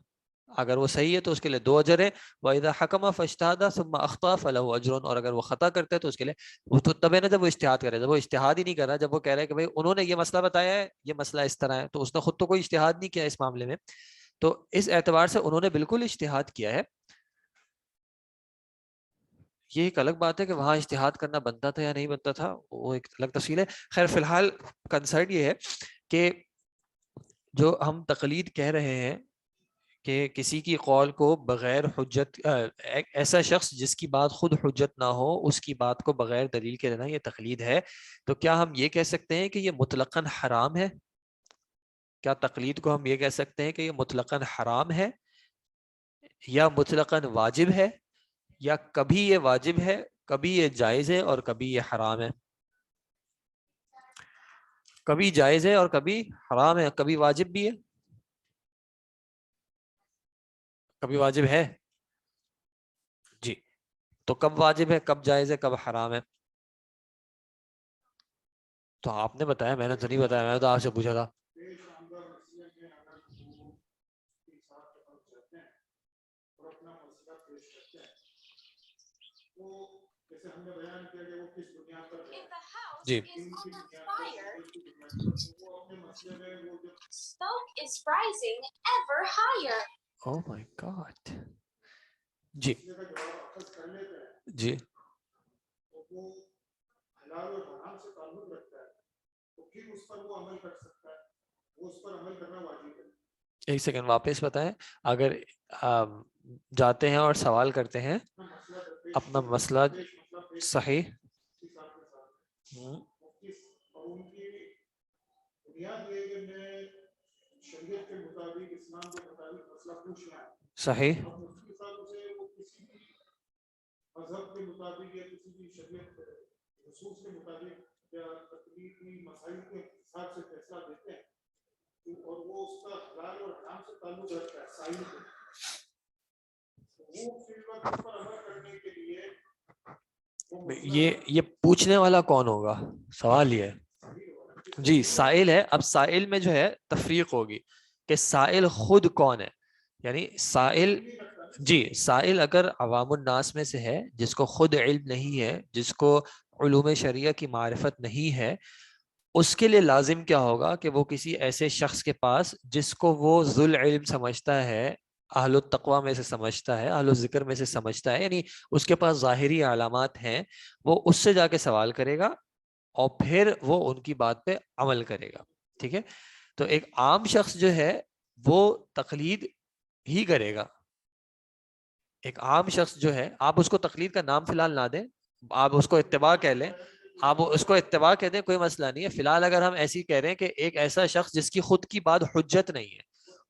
اگر وہ صحیح ہے تو اس کے لیے 2 اجر ہے، وَإِذَا حَكَمَ فَاجْتَهَدَ ثُمَّ أَخْطَأَ فَلَهُ أَجْرٌ، اور اگر وہ خطا کرتا ہے تو اس کے لیے وہ تو تب ہے نا جب وہ اجتہاد کرے، جب وہ اجتہاد ہی نہیں کر رہا، جب وہ کہہ رہا ہے کہ بھائی انہوں نے یہ مسئلہ بتایا ہے، یہ مسئلہ اس طرح ہے، تو اس نے خود تو کوئی اجتہاد نہیں کیا اس معاملے میں، تو اس اعتبار سے انہوں نے بالکل اجتہاد کیا ہے۔ یہ ایک الگ بات ہے کہ وہاں اجتہاد کرنا بنتا تھا یا نہیں بنتا تھا، وہ ایک الگ تفصیل ہے۔ خیر فی الحال کنسرن یہ ہے کہ جو ہم تقلید کہہ رہے ہیں کہ کسی کی قول کو بغیر حجت، ایسا شخص جس کی بات خود حجت نہ ہو اس کی بات کو بغیر دلیل کے لینا، یہ تقلید ہے۔ تو کیا ہم یہ کہہ سکتے ہیں کہ یہ مطلقاً حرام ہے؟ کیا تقلید کو ہم یہ کہہ سکتے ہیں کہ یہ مطلقاً حرام ہے یا مطلقاً واجب ہے یا کبھی یہ واجب ہے، کبھی یہ جائز ہے اور کبھی یہ حرام ہے؟ کبھی جائز ہے اور کبھی حرام ہے، کبھی واجب بھی ہے، کبھی واجب ہے. جی تو کب واجب ہے، کب جائز ہے، کب حرام ہے؟ تو آپ نے بتایا، میں نے تو نہیں بتایا، میں نے تو آپ سے پوچھا تھا. جی Oh my God. جی جی ایک سیکنڈ واپس بتائیں. اگر جاتے ہیں اور سوال کرتے ہیں اپنا مسئلہ صحیح صحیح مذہب کے مطابق یا کسی بھی شریعت رسول کے مطابق یا تقلیدی مسائل کے حساب سے فیصلہ دیتے ہیں اور وہ اس کا حلال اور حرام سے تعلق رکھتا ہے سائل کو، وہ فی الوقت اس پر عمل کرنے کے لیے یہ پوچھنے والا کون ہوگا؟ سوال یہ ہے. جی سائل ہے. اب سائل میں جو ہے تفریق ہوگی کہ سائل خود کون ہے. یعنی سائل، جی سائل اگر عوام الناس میں سے ہے، جس کو خود علم نہیں ہے، جس کو علوم شریعہ کی معرفت نہیں ہے، اس کے لیے لازم کیا ہوگا کہ وہ کسی ایسے شخص کے پاس جس کو وہ ذو العلم سمجھتا ہے، اہل التقوی میں سے سمجھتا ہے، اہل الذکر میں سے سمجھتا ہے، یعنی اس کے پاس ظاہری علامات ہیں، وہ اس سے جا کے سوال کرے گا اور پھر وہ ان کی بات پہ عمل کرے گا. ٹھیک ہے. تو ایک عام شخص جو ہے وہ تقلید ہی کرے گا. ایک عام شخص جو ہے، آپ اس کو تقلید کا نام فی الحال نہ دیں، آپ اس کو اتباع کہہ لیں، آپ اس کو اتباع کہہ دیں، کوئی مسئلہ نہیں ہے. فی الحال اگر ہم ایسی کہہ رہے ہیں کہ ایک ایسا شخص جس کی خود کی بات حجت نہیں ہے،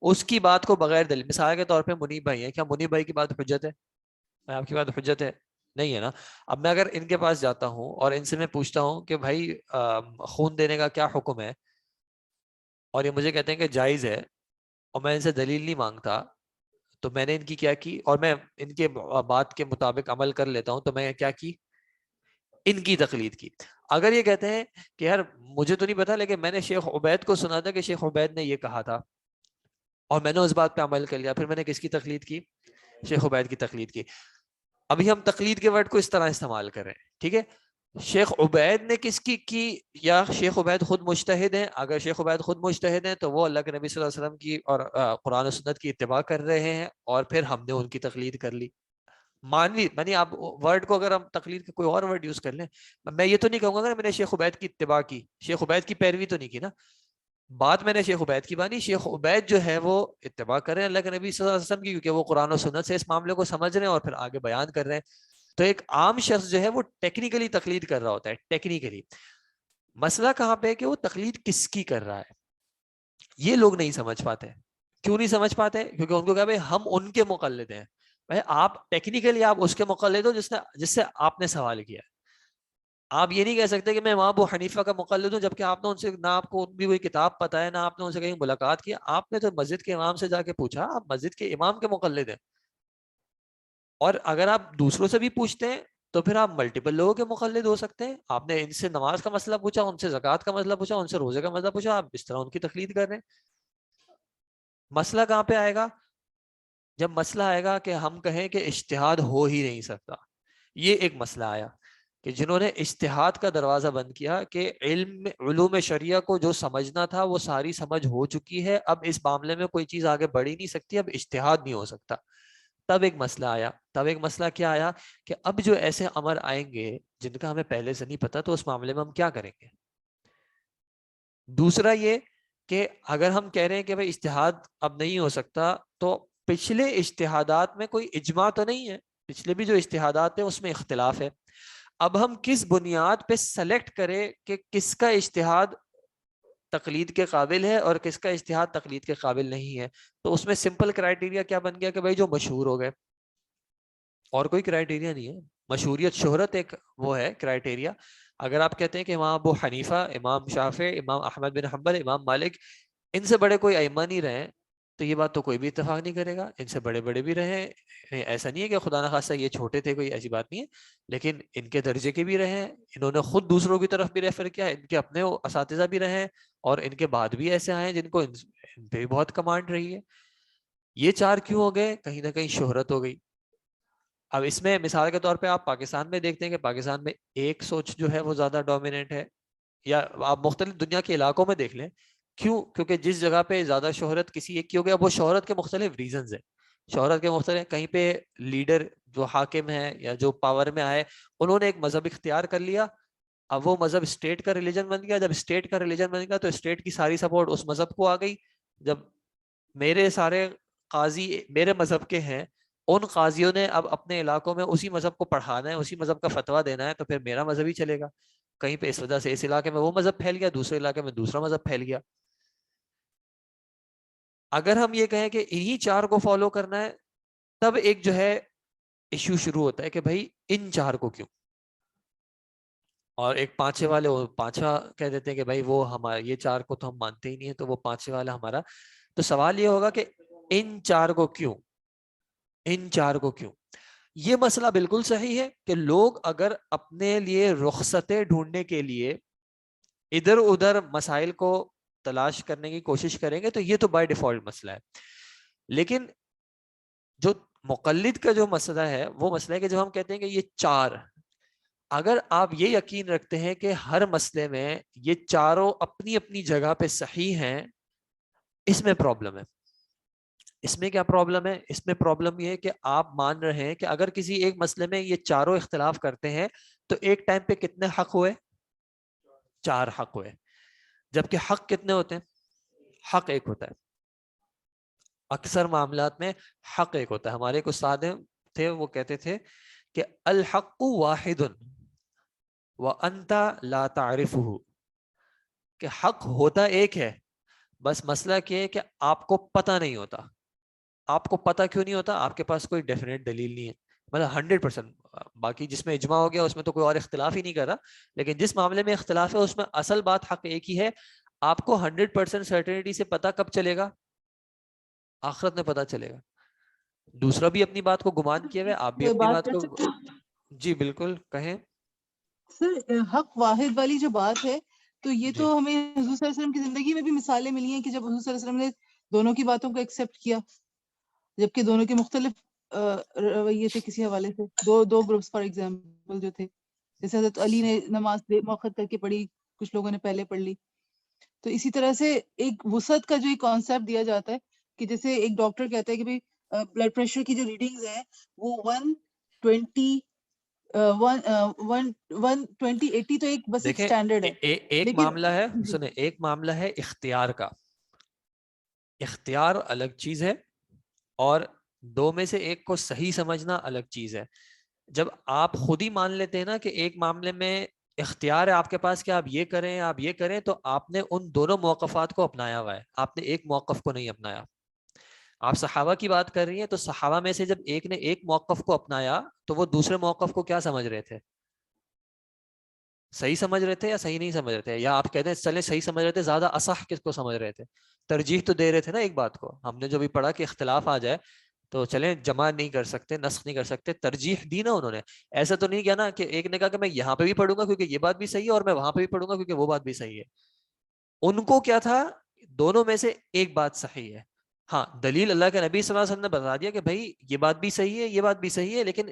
اس کی بات کو بغیر دلیل، مثال کے طور پہ منیب بھائی ہیں، کیا منیب بھائی کی بات حجت ہے؟ آپ کی بات حجت ہے؟ نہیں ہے نا. اب میں اگر ان کے پاس جاتا ہوں اور ان سے میں پوچھتا ہوں کہ بھائی خون دینے کا کیا حکم ہے، اور یہ مجھے کہتے ہیں کہ جائز ہے، اور میں ان سے دلیل نہیں مانگتا، تو میں نے ان کی کیا کی، اور میں ان کے بات کے مطابق عمل کر لیتا ہوں، تو میں کیا کی؟ ان کی تقلید کی. اگر یہ کہتے ہیں کہ یار مجھے تو نہیں پتا، لیکن میں نے شیخ عبید کو سنا تھا کہ شیخ عبید نے یہ کہا تھا اور میں نے اس بات پہ عمل کر لیا، پھر میں نے کس کی تقلید کی؟ شیخ عبید کی تقلید کی. ابھی ہم تقلید کے ورڈ کو اس طرح استعمال کر رہے ہیں. ٹھیک ہے. شیخ عبید نے کس کی یا شیخ عبید خود مجتہد ہیں؟ اگر شیخ عبید خود مجتہد ہیں تو وہ اللہ کے نبی صلی اللہ علیہ وسلم کی اور قرآن و سنت کی اتباع کر رہے ہیں، اور پھر ہم نے ان کی تقلید کر لی. مانوی یعنی آپ ورڈ کو اگر ہم تقلید کے کوئی اور ورڈ یوز کر لیں، میں یہ تو نہیں کہوں گا میں نے شیخ عبید کی اتباع کی، شیخ عبید کی پیروی تو نہیں کی نا. بات میں نے شیخ عبید کی بانی، شیخ عبید جو ہے وہ اتباع کر رہے ہیں اللہ کے نبی صلی اللہ علیہ وسلم کی، کیونکہ وہ قرآن و سنت سے اس معاملے کو سمجھ رہے ہیں اور پھر آگے بیان کر رہے ہیں. تو ایک عام شخص جو ہے وہ ٹیکنیکلی تقلید کر رہا ہوتا ہے. ٹیکنیکلی مسئلہ کہاں پہ ہے کہ وہ تقلید کس کی کر رہا ہے، یہ لوگ نہیں سمجھ پاتے. کیوں نہیں سمجھ پاتے؟ کیونکہ ان کو کہا بھائی ہم ان کے مقلد ہیں. بھائی آپ ٹیکنیکلی آپ اس کے مقلد ہو جس سے آپ نے سوال کیا. آپ یہ نہیں کہہ سکتے کہ میں امام ابو حنیفہ کا مقلد ہوں، جبکہ آپ نے ان سے نہ آپ کو ان بھی کوئی کتاب پتہ ہے، نہ آپ نے ان سے کہیں ملاقات کی. آپ نے تو مسجد کے امام سے جا کے پوچھا، آپ مسجد کے امام کے مقلد ہیں. اور اگر آپ دوسروں سے بھی پوچھتے ہیں تو پھر آپ ملٹیپل لوگوں کے مقلد ہو سکتے ہیں. آپ نے ان سے نماز کا مسئلہ پوچھا، ان سے زکوٰۃ کا مسئلہ پوچھا، ان سے روزے کا مسئلہ پوچھا، آپ اس طرح ان کی تقلید کر رہے ہیں. مسئلہ کہاں پہ آئے گا؟ جب مسئلہ آئے گا کہ ہم کہیں کہ اجتہاد ہو ہی نہیں سکتا. یہ ایک مسئلہ آیا کہ جنہوں نے اجتہاد کا دروازہ بند کیا کہ علوم شریعہ کو جو سمجھنا تھا وہ ساری سمجھ ہو چکی ہے، اب اس معاملے میں کوئی چیز آگے بڑھ ہی نہیں سکتی، اب اجتہاد نہیں ہو سکتا. تب ایک مسئلہ آیا. تب ایک مسئلہ کیا آیا کہ اب جو ایسے امر آئیں گے جن کا ہمیں پہلے سے نہیں پتا، تو اس معاملے میں ہم کیا کریں گے؟ دوسرا یہ کہ اگر ہم کہہ رہے ہیں کہ بھائی اجتہاد اب نہیں ہو سکتا، تو پچھلے اجتہادات میں کوئی اجماع تو نہیں ہے، پچھلے بھی جو اجتہادات ہیں اس میں اختلاف ہے. اب ہم کس بنیاد پہ سلیکٹ کریں کہ کس کا اجتہاد تقلید کے قابل ہے اور کس کا اجتہاد تقلید کے قابل نہیں ہے؟ تو اس میں سمپل کرائٹیریا کیا بن گیا کہ بھائی جو مشہور ہو گئے. اور کوئی کرائٹیریا نہیں ہے. مشہوریت شہرت ایک وہ ہے کرائٹیریا. اگر آپ کہتے ہیں کہ امام ابو حنیفہ، امام شافعی، امام احمد بن حنبل، امام مالک ان سے بڑے کوئی ائمہ نہیں رہے، تو یہ بات تو کوئی بھی اتفاق نہیں کرے گا. ان سے بڑے بڑے بھی رہے، ایسا نہیں ہے کہ خدا نخواستہ یہ چھوٹے تھے، کوئی ایسی بات نہیں ہے، لیکن ان کے درجے کے بھی رہے، انہوں نے خود دوسروں کی طرف بھی ریفر کیا، ان کے اپنے اساتذہ بھی رہے، اور ان کے بعد بھی ایسے آئے جن کو ان پہ بھی بہت کمانڈ رہی ہے. یہ چار کیوں ہو گئے؟ کہیں نہ کہیں شہرت ہو گئی. اب اس میں مثال کے طور پہ آپ پاکستان میں دیکھتے ہیں کہ پاکستان میں ایک سوچ جو ہے وہ زیادہ ڈومیننٹ ہے، یا آپ مختلف دنیا کے علاقوں میں دیکھ لیں. کیوں؟ کیونکہ جس جگہ پہ زیادہ شہرت کسی ایک کی ہو گیا، وہ شہرت کے مختلف ریزنز ہیں. شہرت کے مختلف، کہیں پہ لیڈر جو حاکم ہے یا جو پاور میں آئے انہوں نے ایک مذہب اختیار کر لیا، اب وہ مذہب اسٹیٹ کا ریلیجن بن گیا. جب اسٹیٹ کا ریلیجن بن گیا تو اسٹیٹ کی ساری سپورٹ اس مذہب کو آ گئی. جب میرے سارے قاضی میرے مذہب کے ہیں، ان قاضیوں نے اب اپنے علاقوں میں اسی مذہب کو پڑھانا ہے، اسی مذہب کا فتویٰ دینا ہے، تو پھر میرا مذہب ہی چلے گا. کہیں پہ اس وجہ سے اس علاقے میں وہ مذہب پھیل گیا، دوسرے علاقے میں دوسرا مذہب پھیل گیا. اگر ہم یہ کہیں کہ انہی چار کو فالو کرنا ہے، تب ایک جو ہے ایشو شروع ہوتا ہے کہ بھائی ان چار کو کیوں. اور ایک پانچے والے پانچواں کہہ دیتے ہیں کہ بھائی وہ ہمارا یہ چار کو تو ہم مانتے ہی نہیں ہیں، تو وہ پانچے والا ہمارا. تو سوال یہ ہوگا کہ ان چار کو کیوں، ان چار کو کیوں. یہ مسئلہ بالکل صحیح ہے کہ لوگ اگر اپنے لیے رخصتیں ڈھونڈنے کے لیے ادھر ادھر مسائل کو تلاش کرنے کی کوشش کریں گے تو یہ تو بائی ڈیفالٹ مسئلہ ہے. لیکن جو مقلد کا جو مسئلہ ہے وہ مسئلہ ہے کہ جب ہم کہتے ہیں کہ یہ چار، اگر آپ یہ یقین رکھتے ہیں کہ ہر مسئلے میں یہ چاروں اپنی اپنی جگہ پہ صحیح ہیں، اس میں پرابلم ہے. اس میں کیا پرابلم ہے؟ اس میں پرابلم یہ ہے کہ آپ مان رہے ہیں کہ اگر کسی ایک مسئلے میں یہ چاروں اختلاف کرتے ہیں تو ایک ٹائم پہ کتنے حق ہوئے؟ چار حق ہوئے. جبکہ حق کتنے ہوتے ہیں؟ حق ایک ہوتا ہے. اکثر معاملات میں حق ایک ہوتا ہے. ہمارے ایک استاد تھے، وہ کہتے تھے کہ الحق واحد وانت لا تعرفه، کہ حق ہوتا ایک ہے، بس مسئلہ کیا ہے کہ آپ کو پتہ نہیں ہوتا. آپ کو پتہ کیوں نہیں ہوتا؟ آپ کے پاس کوئی ڈیفینیٹ دلیل نہیں ہے. مطلب 100%، باقی جس میں اجماع ہو گیا اس میں تو کوئی اور اختلاف ہی نہیں کر رہا، لیکن جس معاملے میں اختلاف ہے اس میں اصل بات حق ایک ہی ہے. آپ کو 100% سرٹینٹی سے پتہ کب چلے گا؟ آخرت میں پتہ چلے گا. دوسرا بھی اپنی بات کو گمان کیا ہوئے، آپ بھی اپنی بات بات کر کو. سکتے ہیں؟ جی بالکل کہیں. سر حق واحد والی جو بات ہے تو یہ جی تو ہمیں حضور صلی اللہ علیہ وسلم کی زندگی میں بھی مثالیں ملی ہیں کہ جب حضور صلی اللہ علیہ وسلم نے دونوں کی باتوں کو ایکسیپٹ کیا، جبکہ دونوں کے مختلف رویے تھے کسی حوالے سے. دو گروپس فار ایگزامپل جو تھے، جیسے حضرت علی نے نماز موخر کر کے پڑھی، کچھ لوگوں نے پہلے پڑھ لی. تو اسی طرح سے ایک وسعت کا جو ایک کانسیپٹ دیا جاتا ہے کہ جیسے ایک ڈاکٹر کہتا ہے کہ بھائی بلڈ پریشر کی جو ریڈنگز ہیں وہ 120 120/80 تو ایک بس ایک دیکھیں سٹینڈرڈ ہے. ایک لیکن معاملہ ہے، سنیں، ایک معاملہ ہے اختیار کا. اختیار الگ چیز ہے، اور دو میں سے ایک کو صحیح سمجھنا الگ چیز ہے. جب آپ خود ہی مان لیتے ہیں نا کہ ایک معاملے میں اختیار ہے آپ کے پاس کہ آپ یہ کریں آپ یہ کریں، تو آپ نے ان دونوں موقفات کو اپنایا ہوا ہے، آپ نے ایک موقف کو نہیں اپنایا. آپ صحابہ کی بات کر رہی ہیں، تو صحابہ میں سے جب ایک نے ایک موقف کو اپنایا تو وہ دوسرے موقف کو کیا سمجھ رہے تھے؟ صحیح سمجھ رہے تھے یا صحیح نہیں سمجھ رہے تھے؟ یا آپ کہتے ہیں چلیں صحیح سمجھ رہے تھے، زیادہ اصح کس کو سمجھ رہے تھے؟ ترجیح تو دے رہے تھے نا ایک بات کو. ہم نے جو بھی پڑھا کہ اختلاف آ جائے تو چلیں جمع نہیں کر سکتے، نسخ نہیں کر سکتے، ترجیح دی نا انہوں نے. ایسا تو نہیں کیا نا کہ ایک نے کہا کہ میں یہاں پہ بھی پڑھوں گا کیونکہ یہ بات بھی صحیح ہے، اور میں وہاں پہ بھی پڑھوں گا کیونکہ وہ بات بھی صحیح ہے. ان کو کیا تھا؟ دونوں میں سے ایک بات صحیح ہے. ہاں دلیل اللہ کے نبی صلی اللہ علیہ وسلم نے بتا دیا کہ بھائی یہ بات بھی صحیح ہے، یہ بات بھی صحیح ہے، لیکن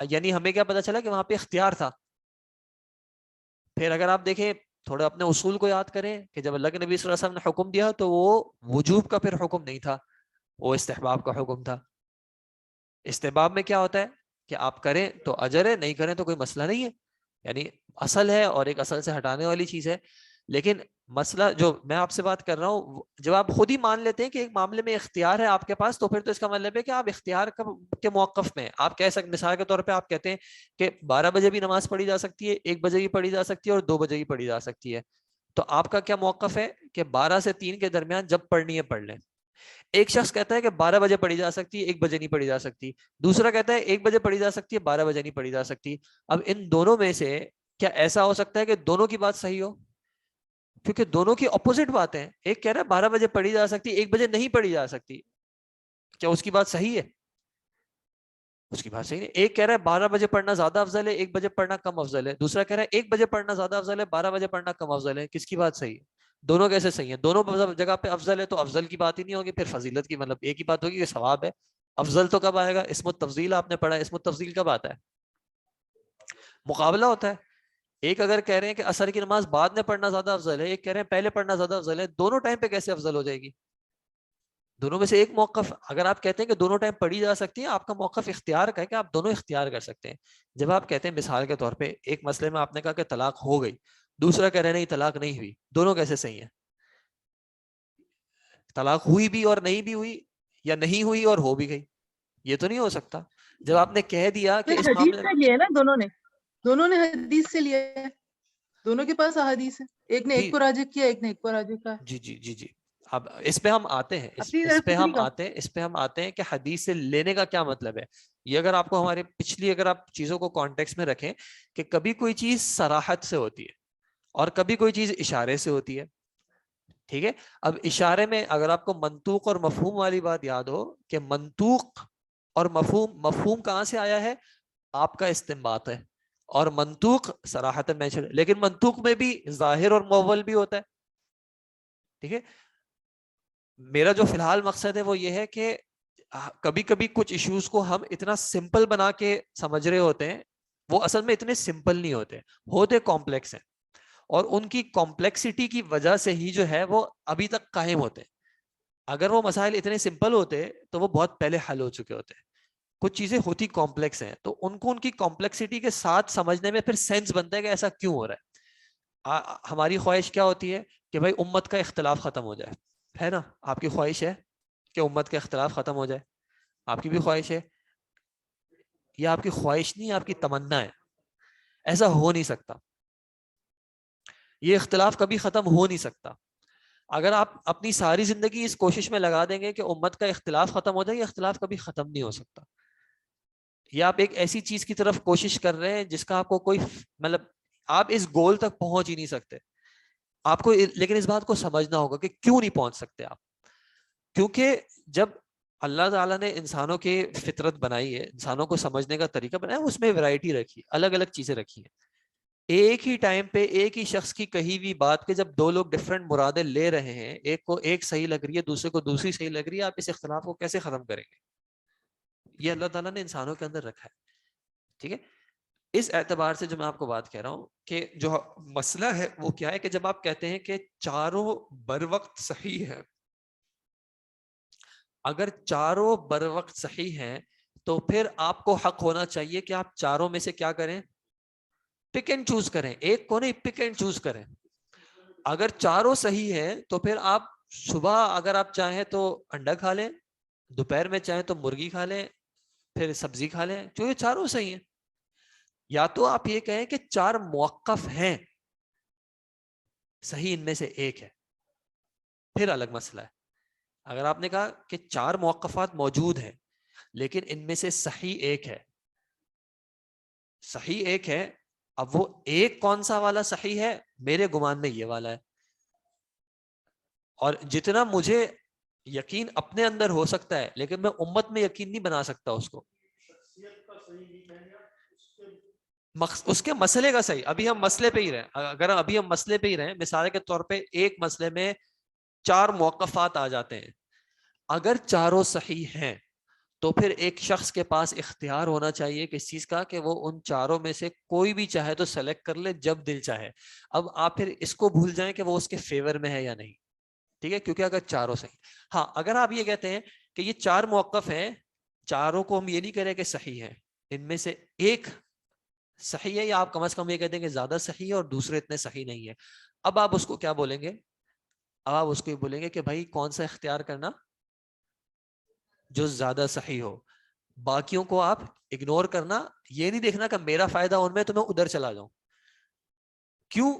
یعنی ہمیں کیا پتا چلا کہ وہاں پہ اختیار تھا. پھر اگر آپ دیکھیں تھوڑا اپنے اصول کو یاد کریں کہ جب اللہ کے نبی صلی اللہ علیہ وسلم نے حکم دیا تو وہ وجوب کا پھر حکم نہیں تھا، وہ استحباب کا حکم تھا. استحباب میں کیا ہوتا ہے کہ آپ کریں تو اجر ہے، نہیں کریں تو کوئی مسئلہ نہیں ہے. یعنی اصل ہے اور ایک اصل سے ہٹانے والی چیز ہے. لیکن مسئلہ جو میں آپ سے بات کر رہا ہوں، جب آپ خود ہی مان لیتے ہیں کہ ایک معاملے میں اختیار ہے آپ کے پاس، تو پھر تو اس کا مطلب ہے کہ آپ اختیار کے موقف میں آپ کہہ سکتے، مثال کے طور پہ آپ کہتے ہیں کہ 12 بجے بھی نماز پڑھی جا سکتی ہے، 1 بجے بھی پڑھی جا سکتی ہے، اور 2 بجے بھی پڑھی جا سکتی ہے. تو آپ کا کیا موقف ہے کہ 12 سے 3 کے درمیان جب پڑھنی ہے پڑھ لیں. ایک شخص کہتا ہے کہ 12 بجے پڑھی جا سکتی ہے، 1 بجے نہیں پڑھی جا سکتی. دوسرا کہتا ہے 1 بجے پڑھی جا سکتی ہے، 12 بجے نہیں پڑھی جا سکتی. اب ان دونوں میں سے کیا ایسا ہو سکتا ہے کہ دونوں کی بات صحیح ہو؟ کیونکہ دونوں کی اپوزٹ باتیں ہیں. ایک کہہ رہا ہے 12 بجے پڑھی جا سکتی، 1 بجے نہیں پڑھی جا سکتی. کیا اس کی بات صحیح ہے؟ اس کی بات صحیح نہیں. ایک کہہ رہا ہے 12 بجے پڑھنا زیادہ افضل ہے، 1 بجے پڑھنا کم افضل ہے. دوسرا کہہ رہا ہے 1 بجے پڑھنا زیادہ افضل ہے، 12 بجے پڑھنا کم افضل ہے. کس کی بات صحیح ہے؟ دونوں کیسے صحیح ہیں؟ دونوں جگہ پہ افضل ہے تو افضل کی بات ہی نہیں ہوگی، پھر فضیلت کی مطلب ایک ہی بات ہوگی کہ ثواب ہے. افضل تو کب آئے گا؟ اسم التفضیل آپ نے پڑھا ہے، اسم التفضیل کب آتا ہے؟ مقابلہ ہوتا ہے. ایک اگر کہہ رہے ہیں کہ عصر کی نماز بعد میں پڑھنا زیادہ افضل ہے، ایک کہہ رہے ہیں پہلے پڑھنا زیادہ افضل ہے. دونوں ٹائم پہ کیسے افضل ہو جائے گی؟ دونوں میں سے ایک موقف. اگر آپ کہتے ہیں کہ دونوں ٹائم پڑھی جا سکتی ہے، آپ کا موقف اختیار کا ہے کہ آپ دونوں اختیار کر سکتے ہیں. جب آپ کہتے ہیں مثال کے طور پہ ایک مسئلے میں آپ نے کہا کہ طلاق ہو گئی، دوسرا کہہ رہے نہیں طلاق نہیں ہوئی، دونوں کیسے صحیح ہیں؟ طلاق ہوئی بھی اور نہیں بھی ہوئی، یا نہیں ہوئی اور ہو بھی گئی؟ یہ تو نہیں ہو سکتا. جب آپ نے کہہ دیا کہ اس حدیث معاملے سے لیا ہے نا دونوں نے حدیث سے لیا ہے. دونوں کے پاس احادیث ہے. ایک نے ایک کو راجح کیا، ایک نے ایک کو راجح کیا. جی جی جی جی اب اس پہ ہم آتے ہیں، اپنی اس طرف پہ سے ہم نہیں کہا. آتے ہیں، اس پہ ہم آتے ہیں کہ حدیث سے لینے کا کیا مطلب ہے. یہ اگر آپ کو ہمارے پچھلی اگر آپ چیزوں کو کانٹیکس میں رکھیں کہ کبھی کوئی چیز صراحت سے ہوتی ہے اور کبھی کوئی چیز اشارے سے ہوتی ہے. ٹھیک ہے. اب اشارے میں اگر آپ کو منطوق اور مفہوم والی بات یاد ہو کہ منطوق اور مفہوم کہاں سے آیا ہے؟ آپ کا استنباط ہے. اور منطوق صراحت مینشن، لیکن منطوق میں بھی ظاہر اور مؤول بھی ہوتا ہے. ٹھیک ہے. میرا جو فی الحال مقصد ہے وہ یہ ہے کہ کبھی کبھی کچھ ایشوز کو ہم اتنا سمپل بنا کے سمجھ رہے ہوتے ہیں، وہ اصل میں اتنے سمپل نہیں ہوتے کمپلیکس ہیں. اور ان کی کمپلیکسٹی کی وجہ سے ہی جو ہے وہ ابھی تک قائم ہوتے ہیں. اگر وہ مسائل اتنے سمپل ہوتے تو وہ بہت پہلے حل ہو چکے ہوتے. کچھ چیزیں ہوتی کمپلیکس ہیں تو ان کو ان کی کمپلیکسٹی کے ساتھ سمجھنے میں پھر سینس بنتا ہے کہ ایسا کیوں ہو رہا ہے. ہماری خواہش کیا ہوتی ہے کہ بھائی امت کا اختلاف ختم ہو جائے، ہے نا؟ آپ کی خواہش ہے کہ امت کا اختلاف ختم ہو جائے؟ آپ کی بھی خواہش ہے؟ یہ آپ کی خواہش نہیں، آپ کی تمنا ہے. ایسا ہو نہیں سکتا. یہ اختلاف کبھی ختم ہو نہیں سکتا. اگر آپ اپنی ساری زندگی اس کوشش میں لگا دیں گے کہ امت کا اختلاف ختم ہو جائے، یہ اختلاف کبھی ختم نہیں ہو سکتا. یا آپ ایک ایسی چیز کی طرف کوشش کر رہے ہیں جس کا آپ کو کوئی مطلب آپ اس گول تک پہنچ ہی نہیں سکتے. آپ کو لیکن اس بات کو سمجھنا ہوگا کہ کیوں نہیں پہنچ سکتے آپ. کیونکہ جب اللہ تعالیٰ نے انسانوں کی فطرت بنائی ہے، انسانوں کو سمجھنے کا طریقہ بنایا، اس میں ویرائٹی رکھی، الگ الگ چیزیں رکھی ہیں. ایک ہی ٹائم پہ ایک ہی شخص کی کہی ہوئی بات کے جب دو لوگ ڈفرینٹ مرادیں لے رہے ہیں، ایک کو ایک صحیح لگ رہی ہے، دوسرے کو دوسری صحیح لگ رہی ہے، آپ اس اختلاف کو کیسے ختم کریں گے؟ یہ اللہ تعالیٰ نے انسانوں کے اندر رکھا ہے. ٹھیک ہے. اس اعتبار سے جو میں آپ کو بات کہہ رہا ہوں کہ جو مسئلہ ہے وہ کیا ہے کہ جب آپ کہتے ہیں کہ چاروں بر وقت صحیح ہے، اگر چاروں بر وقت صحیح ہیں تو پھر آپ کو حق ہونا چاہیے کہ آپ چاروں میں سے کیا کریں؟ پک اینڈ چوز کریں. ایک کو نہیں، پک اینڈ چوز کریں. اگر چاروں صحیح ہے تو پھر آپ صبح اگر آپ چاہیں تو انڈا کھا لیں، دوپہر میں چاہیں تو مرغی کھا لیں، پھر سبزی کھا لیں، جو یہ چاروں صحیح ہیں. یا تو آپ یہ کہیں کہ چار موقف ہیں، صحیح ان میں سے ایک ہے، پھر الگ مسئلہ ہے. اگر آپ نے کہا کہ چار موقفات موجود ہیں لیکن ان میں سے صحیح ایک ہے، صحیح ایک ہے، اب وہ ایک کون سا والا صحیح ہے؟ میرے گمان میں یہ والا ہے. اور جتنا مجھے یقین اپنے اندر ہو سکتا ہے لیکن میں امت میں یقین نہیں بنا سکتا اس کو. اس کے مسئلے کا صحیح. ابھی ہم مسئلے پہ ہی رہیں، اگر ابھی ہم مسئلے پہ ہی رہیں، مثال کے طور پہ ایک مسئلے میں چار موقفات آ جاتے ہیں، اگر چاروں صحیح ہیں تو پھر ایک شخص کے پاس اختیار ہونا چاہیے کس چیز کا کہ وہ ان چاروں میں سے کوئی بھی چاہے تو سلیکٹ کر لے جب دل چاہے. اب آپ پھر اس کو بھول جائیں کہ وہ اس کے فیور میں ہے یا نہیں. ٹھیک ہے. کیونکہ اگر چاروں صحیح، ہاں اگر آپ یہ کہتے ہیں کہ یہ چار موقف ہیں، چاروں کو ہم یہ نہیں کہہ رہے کہ صحیح ہے، ان میں سے ایک صحیح ہے، یا آپ کم از کم یہ کہتے ہیں کہ زیادہ صحیح ہے اور دوسرے اتنے صحیح نہیں ہے، اب آپ اس کو کیا بولیں گے؟ اب آپ اس کو یہ بولیں گے کہ بھائی کون سا اختیار کرنا؟ جو زیادہ صحیح ہو. باقیوں کو آپ اگنور کرنا، یہ نہیں دیکھنا کہ میرا فائدہ ان میں تو میں ادھر چلا جاؤں. کیوں؟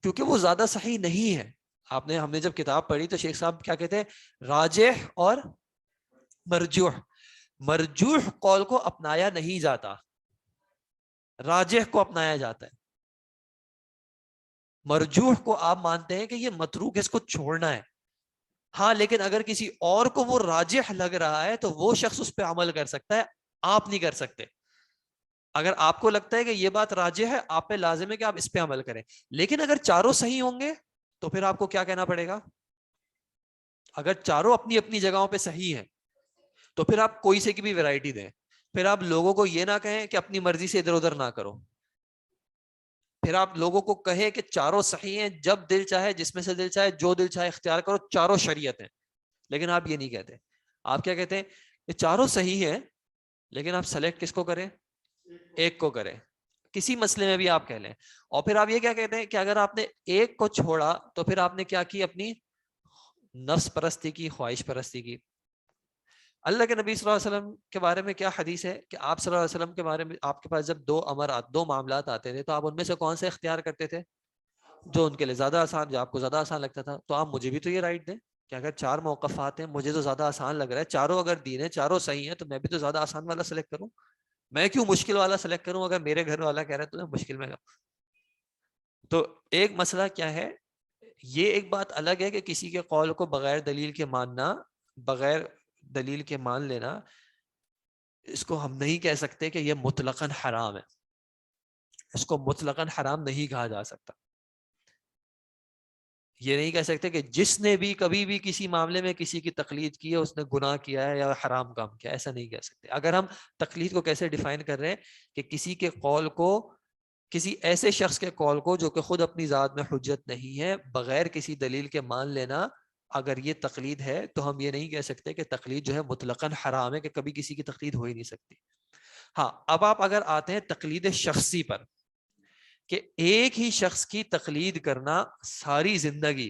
کیونکہ وہ زیادہ صحیح نہیں ہے. ہم نے جب کتاب پڑھی تو شیخ صاحب کیا کہتے ہیں؟ راجح اور مرجوح. مرجوح قول کو اپنایا نہیں جاتا, راجح کو اپنایا جاتا ہے. مرجوح کو آپ مانتے ہیں کہ یہ متروک, اس کو چھوڑنا ہے. ہاں لیکن اگر کسی اور کو وہ راجح لگ رہا ہے تو وہ شخص اس پہ عمل کر سکتا ہے, آپ نہیں کر سکتے. اگر آپ کو لگتا ہے کہ یہ بات راجح ہے, آپ پہ لازم ہے کہ آپ اس پہ عمل کریں. لیکن اگر چاروں صحیح ہوں گے تو پھر آپ کو کیا کہنا پڑے گا؟ اگر چاروں اپنی اپنی جگہوں پہ صحیح ہیں تو پھر آپ کوئی سے کی بھی ویرائٹی دیں. پھر آپ لوگوں کو یہ نہ کہیں کہ اپنی مرضی سے ادھر ادھر نہ کرو. پھر آپ لوگوں کو کہیں کہ چاروں صحیح ہیں, جب دل چاہے جس میں سے دل چاہے جو دل چاہے اختیار کرو, چاروں شریعت ہیں. لیکن آپ یہ نہیں کہتے. آپ کیا کہتے ہیں؟ کہ چاروں صحیح ہیں لیکن آپ سلیکٹ کس کو کریں؟ ایک کو کریں. کسی مسئلے میں بھی آپ کہہ لیں. اور پھر آپ یہ کیا کہتے ہیں کہ اگر آپ نے ایک کو چھوڑا تو پھر آپ نے کیا کی؟ اپنی نفس پرستی کی, خواہش پرستی کی. اللہ کے نبی صلی اللہ علیہ وسلم کے بارے میں کیا حدیث ہے کہ آپ صلی اللہ علیہ وسلم کے بارے میں آپ کے پاس جب دو معاملات آتے تھے تو آپ ان میں سے کون سے اختیار کرتے تھے؟ جو ان کے لیے زیادہ آسان, جو آپ کو زیادہ آسان لگتا تھا. تو آپ مجھے بھی تو یہ رائٹ دیں کہ اگر 4 موقفات ہیں, مجھے تو زیادہ آسان لگ رہا ہے, چاروں اگر دین ہے, چاروں صحیح ہیں, تو میں بھی تو زیادہ آسان والا سلیکٹ کروں. میں کیوں مشکل والا سلیکٹ کروں اگر میرے گھر والا کہہ رہا ہے تو میں مشکل میں کروں. تو ایک مسئلہ کیا ہے, یہ ایک بات الگ ہے کہ کسی کے قول کو بغیر دلیل کے ماننا, بغیر دلیل کے مان لینا, اس کو ہم نہیں کہہ سکتے کہ یہ مطلقاً حرام ہے. اس کو مطلقاً حرام نہیں کہا جا سکتا. یہ نہیں کہہ سکتے کہ جس نے بھی کبھی بھی کسی معاملے میں کسی کی تقلید کی ہے اس نے گناہ کیا ہے یا حرام کام کیا ہے, ایسا نہیں کہہ سکتے. اگر ہم تقلید کو کیسے ڈیفائن کر رہے ہیں کہ کسی کے قول کو, کسی ایسے شخص کے قول کو جو کہ خود اپنی ذات میں حجت نہیں ہے, بغیر کسی دلیل کے مان لینا, اگر یہ تقلید ہے تو ہم یہ نہیں کہہ سکتے کہ تقلید جو ہے مطلقاً حرام ہے, کہ کبھی کسی کی تقلید ہو ہی نہیں سکتی. ہاں اب آپ اگر آتے ہیں تقلید شخصی پر, کہ ایک ہی شخص کی تقلید کرنا ساری زندگی,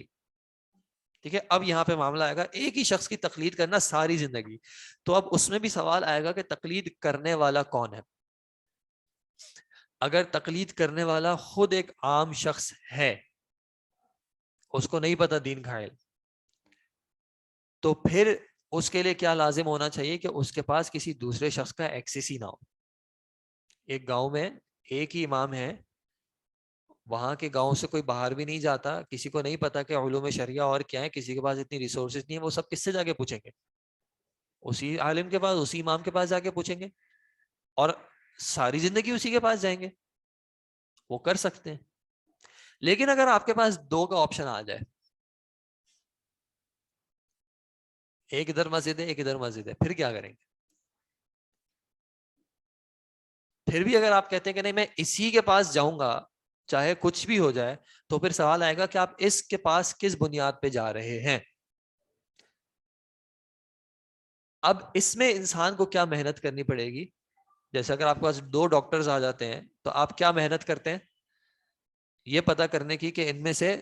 ٹھیک ہے, اب یہاں پہ معاملہ آئے گا ایک ہی شخص کی تقلید کرنا ساری زندگی, تو اب اس میں بھی سوال آئے گا کہ تقلید کرنے والا کون ہے. اگر تقلید کرنے والا خود ایک عام شخص ہے, اس کو نہیں پتا دین کا علم, تو پھر اس کے لیے کیا لازم ہونا چاہیے کہ اس کے پاس کسی دوسرے شخص کا ایکسیس ہی نہ ہو. ایک گاؤں میں ایک ہی امام ہے, وہاں کے گاؤں سے کوئی باہر بھی نہیں جاتا, کسی کو نہیں پتا کہ علوم شریعہ اور کیا ہے, کسی کے پاس اتنی ریسورسز نہیں ہے, وہ سب کس سے جا کے پوچھیں گے؟ اسی عالم کے پاس, اسی امام کے پاس جا کے پوچھیں گے, اور ساری زندگی اسی کے پاس جائیں گے. وہ کر سکتے ہیں. لیکن اگر آپ کے پاس 2 کا آپشن آ جائے, ایک ادھر مسجد ہے ایک ادھر مسجد ہے, پھر کیا کریں گے؟ پھر بھی اگر آپ کہتے ہیں کہ نہیں میں اسی کے پاس جاؤں گا چاہے کچھ بھی ہو جائے, تو پھر سوال آئے گا کہ آپ اس کے پاس کس بنیاد پہ جا رہے ہیں. اب اس میں انسان کو کیا محنت کرنی پڑے گی؟ جیسے اگر آپ کے پاس 2 ڈاکٹرز آ جاتے ہیں تو آپ کیا محنت کرتے ہیں؟ یہ پتا کرنے کی کہ ان میں سے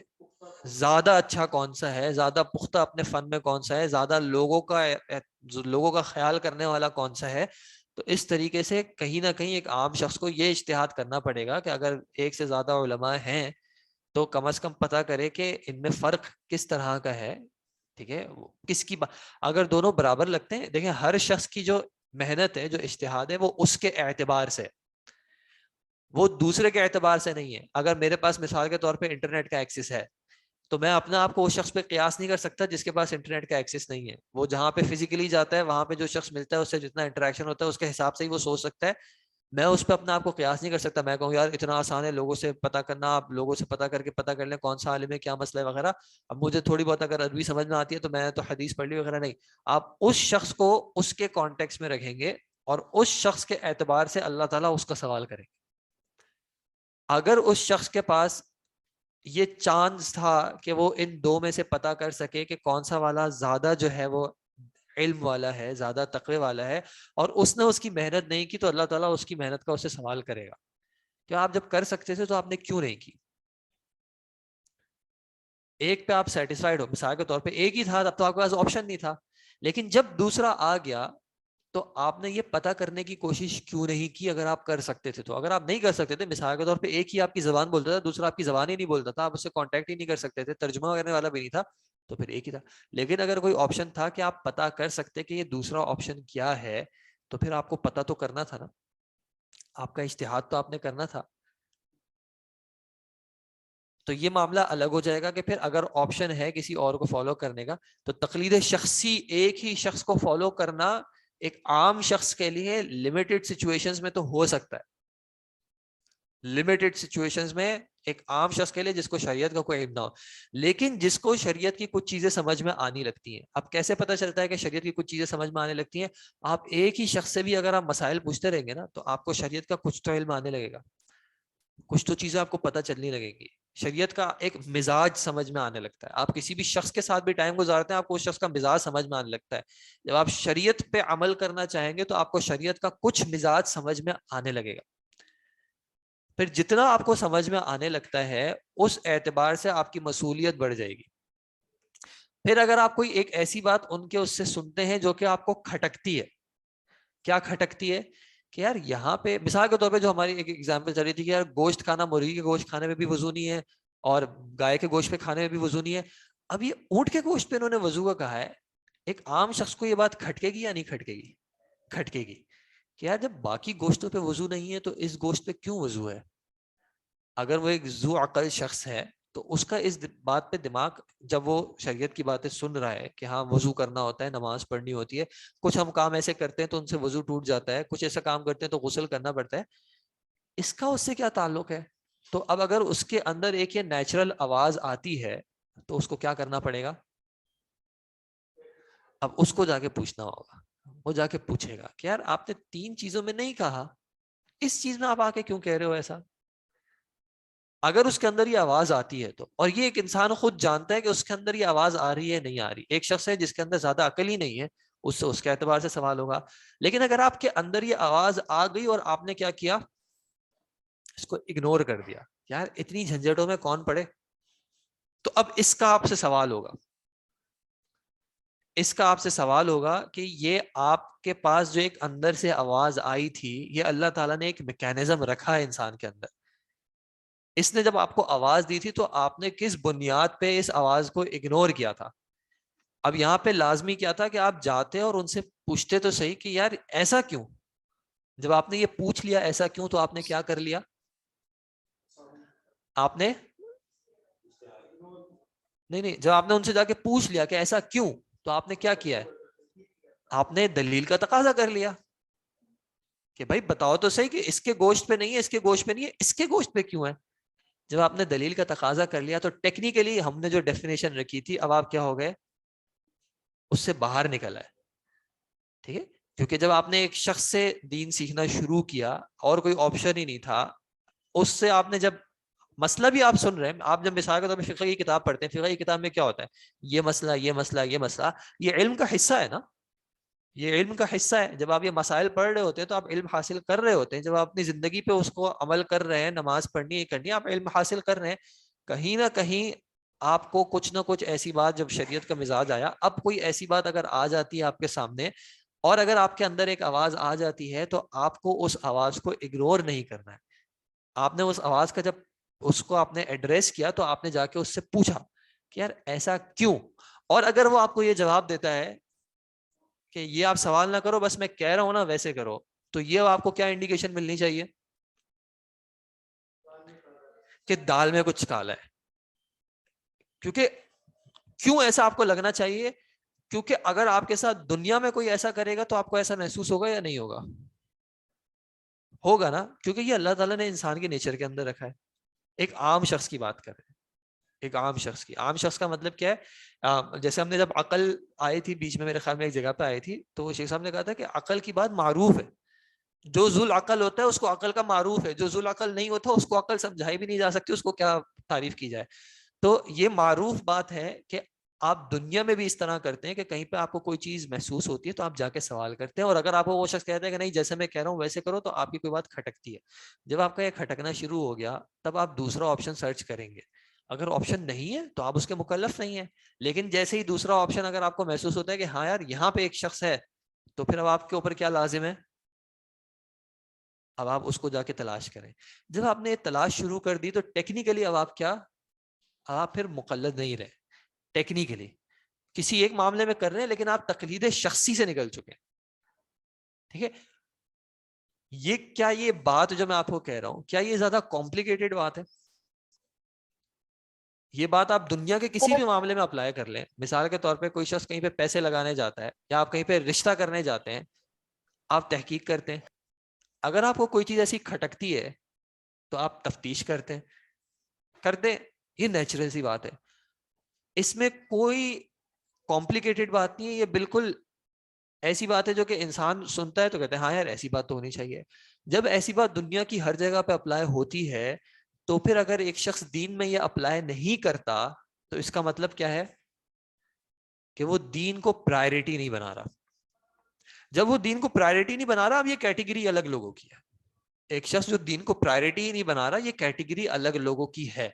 زیادہ اچھا کون سا ہے, زیادہ پختہ اپنے فن میں کون سا ہے, زیادہ لوگوں کا خیال کرنے والا کون سا ہے. تو اس طریقے سے کہیں نہ کہیں ایک عام شخص کو یہ اجتہاد کرنا پڑے گا کہ اگر ایک سے زیادہ علماء ہیں تو کم از کم پتہ کرے کہ ان میں فرق کس طرح کا ہے. ٹھیک ہے, کس کی اگر دونوں برابر لگتے ہیں, دیکھیں ہر شخص کی جو محنت ہے, جو اجتہاد ہے, وہ اس کے اعتبار سے, وہ دوسرے کے اعتبار سے نہیں ہے. اگر میرے پاس مثال کے طور پہ انٹرنیٹ کا ایکسس ہے تو میں اپنے آپ کو اس شخص پہ قیاس نہیں کر سکتا جس کے پاس انٹرنیٹ کا ایکسس نہیں ہے. وہ جہاں پہ فزیکلی جاتا ہے وہاں پہ جو شخص ملتا ہے اس سے جتنا انٹریکشن ہوتا ہے اس کے حساب سے ہی وہ سوچ سکتا ہے. میں اس پہ اپنے آپ کو قیاس نہیں کر سکتا. میں کہوں یار اتنا آسان ہے لوگوں سے پتا کرنا, آپ لوگوں سے پتا کر کے پتا کر لیں کون سا عالم ہے, کیا مسئلہ ہے وغیرہ. اب مجھے تھوڑی بہت اگر عربی سمجھ میں آتی ہے تو میں تو حدیث پڑھ لی وغیرہ, نہیں. آپ اس شخص کو اس کے کانٹیکس میں رکھیں گے اور اس شخص کے اعتبار سے اللہ تعالیٰ اس کا سوال کریں گے. اگر اس شخص کے پاس یہ چانس تھا کہ وہ ان 2 میں سے پتا کر سکے کہ کون سا والا زیادہ جو ہے وہ علم والا ہے, زیادہ تقوی والا ہے, اور اس نے اس کی محنت نہیں کی, تو اللہ تعالیٰ اس کی محنت کا اسے سوال کرے گا کہ آپ جب کر سکتے تھے تو آپ نے کیوں نہیں کی. ایک پہ آپ سیٹسفائیڈ ہو, مثال کے طور پہ ایک ہی تھا, اب تو آپ کے پاس آپشن نہیں تھا, لیکن جب دوسرا آ گیا تو آپ نے یہ پتا کرنے کی کوشش کیوں نہیں کی اگر آپ کر سکتے تھے تو؟ اگر آپ نہیں کر سکتے تھے، مثال کے طور پہ ایک ہی آپ کی زبان بولتا تھا، دوسرا آپ کی زبان ہی نہیں بولتا تھا، آپ اس سے کانٹیکٹ ہی نہیں کر سکتے تھے، ترجمہ کرنے والا بھی نہیں تھا، تو پھر ایک ہی تھا. لیکن اگر کوئی آپشن تھا کہ آپ پتا کر سکتے کہ یہ دوسرا آپشن کیا ہے، تو پھر آپ کو پتا تو کرنا تھا نا، آپ کا اجتہاد تو آپ نے کرنا تھا. تو یہ معاملہ الگ ہو جائے گا کہ پھر اگر آپشن ہے کسی اور کو فالو کرنے کا، تو تقلید شخصی ایک ہی شخص کو فالو کرنا ایک عام شخص کے لیے لمیٹڈ سچویشنز میں تو ہو سکتا ہے، لمیٹڈ سچویشنز میں ایک عام شخص کے لیے جس کو شریعت کا کوئی علم نہ ہو. لیکن جس کو شریعت کی کچھ چیزیں سمجھ میں آنے لگتی ہیں، اب کیسے پتہ چلتا ہے کہ شریعت کی کچھ چیزیں سمجھ میں آنے لگتی ہیں؟ آپ ایک ہی شخص سے بھی اگر آپ مسائل پوچھتے رہیں گے نا، تو آپ کو شریعت کا کچھ تو علم آنے لگے گا، کچھ تو چیزیں آپ کو پتہ چلنے لگیں گی، شریعت کا ایک مزاج سمجھ میں آنے لگتا ہے. آپ کسی بھی شخص کے ساتھ بھی ٹائم گزارتے ہیں، آپ کو اس شخص کا مزاج سمجھ میں آنے لگتا ہے. جب آپ شریعت پہ عمل کرنا چاہیں گے تو آپ کو شریعت کا کچھ مزاج سمجھ میں آنے لگے گا. پھر جتنا آپ کو سمجھ میں آنے لگتا ہے اس اعتبار سے آپ کی مصولیت بڑھ جائے گی. پھر اگر آپ کوئی ایک ایسی بات ان کے اس سے سنتے ہیں جو کہ آپ کو کھٹکتی ہے، کیا کھٹکتی ہے کہ یار یہاں پہ مثال کے طور پہ جو ہماری ایک ایگزامپل چل رہی تھی کہ یار گوشت کھانا، مرغی کے گوشت کھانے میں بھی وضو نہیں ہے اور گائے کے گوشت پہ کھانے میں بھی وضو نہیں ہے. اب یہ اونٹ کے گوشت پہ انہوں نے وضو کا کہا ہے، ایک عام شخص کو یہ بات کھٹکے گی یا نہیں کھٹکے گی؟ کھٹکے گی کہ یار جب باقی گوشتوں پہ وضو نہیں ہے تو اس گوشت پہ کیوں وضو ہے؟ اگر وہ ایک ذو عقل شخص ہے تو اس کا اس بات پہ دماغ، جب وہ شریعت کی باتیں سن رہا ہے کہ ہاں وضو کرنا ہوتا ہے، نماز پڑھنی ہوتی ہے، کچھ ہم کام ایسے کرتے ہیں تو ان سے وضو ٹوٹ جاتا ہے، کچھ ایسا کام کرتے ہیں تو غسل کرنا پڑتا ہے، اس کا اس سے کیا تعلق ہے؟ تو اب اگر اس کے اندر ایک یہ نیچرل آواز آتی ہے تو اس کو کیا کرنا پڑے گا؟ اب اس کو جا کے پوچھنا ہوگا، وہ جا کے پوچھے گا کہ یار آپ نے 3 چیزوں میں نہیں کہا، اس چیز میں آپ آ کے کیوں کہہ رہے ہو ایسا؟ اگر اس کے اندر یہ آواز آتی ہے تو، اور یہ ایک انسان خود جانتا ہے کہ اس کے اندر یہ آواز آ رہی ہے نہیں آ رہی. ایک شخص ہے جس کے اندر زیادہ عقل ہی نہیں ہے، اس سے اس کے اعتبار سے سوال ہوگا. لیکن اگر آپ کے اندر یہ آواز آ گئی اور آپ نے کیا کیا، اس کو اگنور کر دیا، یار اتنی جھنجھٹوں میں کون پڑے، تو اب اس کا آپ سے سوال ہوگا، اس کا آپ سے سوال ہوگا کہ یہ آپ کے پاس جو ایک اندر سے آواز آئی تھی، یہ اللہ تعالیٰ نے ایک میکینزم رکھا ہے انسان کے اندر، اس نے جب آپ کو آواز دی تھی تو آپ نے کس بنیاد پہ اس آواز کو اگنور کیا تھا؟ اب یہاں پہ لازمی کیا تھا کہ آپ جاتے اور ان سے پوچھتے تو صحیح کہ یار ایسا کیوں. جب آپ نے یہ پوچھ لیا ایسا کیوں، تو آپ نے کیا کر لیا؟ آپ نے نہیں، جب آپ نے ان سے جا کے پوچھ لیا کہ ایسا کیوں، تو آپ نے کیا کیا ہے؟ آپ نے دلیل کا تقاضا کر لیا کہ بھائی بتاؤ تو صحیح کہ اس کے گوشت پہ نہیں ہے، اس کے گوشت پہ نہیں ہے، اس کے گوشت پہ کیوں ہے. جب آپ نے دلیل کا تقاضا کر لیا تو ٹیکنیکلی ہم نے جو ڈیفینیشن رکھی تھی اب آپ کیا ہو گئے، اس سے باہر نکل آئے. ٹھیک ہے، کیونکہ جب آپ نے ایک شخص سے دین سیکھنا شروع کیا اور کوئی آپشن ہی نہیں تھا، اس سے آپ نے جب مسئلہ بھی آپ سن رہے ہیں، آپ جب مثال کے طور پہ فقہ کی کتاب پڑھتے ہیں، فقہ کی کتاب میں کیا ہوتا ہے، یہ مسئلہ یہ مسئلہ یہ مسئلہ، یہ علم کا حصہ ہے نا، یہ علم کا حصہ ہے. جب آپ یہ مسائل پڑھ رہے ہوتے ہیں تو آپ علم حاصل کر رہے ہوتے ہیں، جب آپ اپنی زندگی پہ اس کو عمل کر رہے ہیں، نماز پڑھنی ہے کرنی ہے، آپ علم حاصل کر رہے ہیں. کہیں نہ کہیں آپ کو کچھ نہ کچھ ایسی بات، جب شریعت کا مزاج آیا، اب کوئی ایسی بات اگر آ جاتی ہے آپ کے سامنے اور اگر آپ کے اندر ایک آواز آ جاتی ہے تو آپ کو اس آواز کو اگنور نہیں کرنا ہے. آپ نے اس آواز کا جب اس کو آپ نے ایڈریس کیا تو آپ نے جا کے اس سے پوچھا کہ یار ایسا کیوں. اور اگر وہ آپ کو یہ جواب دیتا ہے کہ یہ آپ سوال نہ کرو، بس میں کہہ رہا ہوں نا ویسے کرو، تو یہ آپ کو کیا انڈیکیشن ملنی چاہیے کہ دال میں کچھ کالا ہے. کیونکہ کیوں ایسا آپ کو لگنا چاہیے؟ کیونکہ اگر آپ کے ساتھ دنیا میں کوئی ایسا کرے گا تو آپ کو ایسا محسوس ہوگا یا نہیں ہوگا؟ ہوگا نا، کیونکہ یہ اللہ تعالیٰ نے انسان کے نیچر کے اندر رکھا ہے. ایک عام شخص کی بات کر رہے ہیں، ایک عام شخص کی. عام شخص کا مطلب کیا ہے؟ جیسے ہم نے جب عقل آئی تھی بیچ میں، میرے خیال میں ایک جگہ پہ آئی تھی، تو وہ شیخ صاحب نے کہا تھا کہ عقل کی بات معروف ہے، جو ذو العقل ہوتا ہے اس کو عقل کا معروف ہے، جو ذو العقل نہیں ہوتا اس کو عقل سمجھائی بھی نہیں جا سکتی، اس کو کیا تعریف کی جائے. تو یہ معروف بات ہے کہ آپ دنیا میں بھی اس طرح کرتے ہیں کہ کہیں پہ آپ کو کوئی چیز محسوس ہوتی ہے تو آپ جا کے سوال کرتے ہیں، اور اگر آپ کو وہ شخص کہتا ہے کہ نہیں جیسے میں کہہ رہا ہوں ویسے کرو، تو آپ کی کوئی بات کھٹکتی ہے. جب آپ کا یہ کھٹکنا شروع ہو گیا تب آپ دوسرا آپشن سرچ کریں گے. اگر آپشن نہیں ہے تو آپ اس کے مکلف نہیں ہیں. لیکن جیسے ہی دوسرا آپشن اگر آپ کو محسوس ہوتا ہے کہ ہاں یار یہاں پہ ایک شخص ہے تو پھر اب آپ کے اوپر کیا لازم ہے؟ اب آپ اس کو جا کے تلاش کریں. جب آپ نے تلاش شروع کر دی تو ٹیکنیکلی اب آپ کیا، آپ پھر مقلد نہیں رہے. ٹیکنیکلی کسی ایک معاملے میں کر رہے ہیں لیکن آپ تقلید شخصی سے نکل چکے. ٹھیک ہے، یہ کیا یہ بات جو میں آپ کو کہہ رہا ہوں کیا یہ زیادہ کمپلیکیٹڈ بات ہے؟ یہ بات آپ دنیا کے کسی بھی معاملے میں اپلائی کر لیں. مثال کے طور پہ کوئی شخص کہیں پہ پیسے لگانے جاتا ہے یا آپ کہیں پہ رشتہ کرنے جاتے ہیں, آپ تحقیق کرتے ہیں. اگر آپ کو کوئی چیز ایسی کھٹکتی ہے تو آپ تفتیش کرتے ہیں. یہ نیچرل سی بات ہے, اس میں کوئی کمپلیکیٹڈ بات نہیں ہے. یہ بالکل ایسی بات ہے جو کہ انسان سنتا ہے تو کہتے ہیں ہاں یار ایسی بات تو ہونی چاہیے. جب ایسی بات دنیا کی ہر جگہ پہ اپلائی ہوتی ہے تو پھر اگر ایک شخص دین میں یہ اپلائی نہیں کرتا تو اس کا مطلب کیا ہے کہ وہ دین کو پرائرٹی نہیں بنا رہا. جب وہ دین کو پرائرٹی نہیں بنا رہا, اب یہ کیٹیگری الگ لوگوں کی ہے. ایک شخص جو دین کو پرائرٹی نہیں بنا رہا, یہ کیٹیگری الگ لوگوں کی ہے.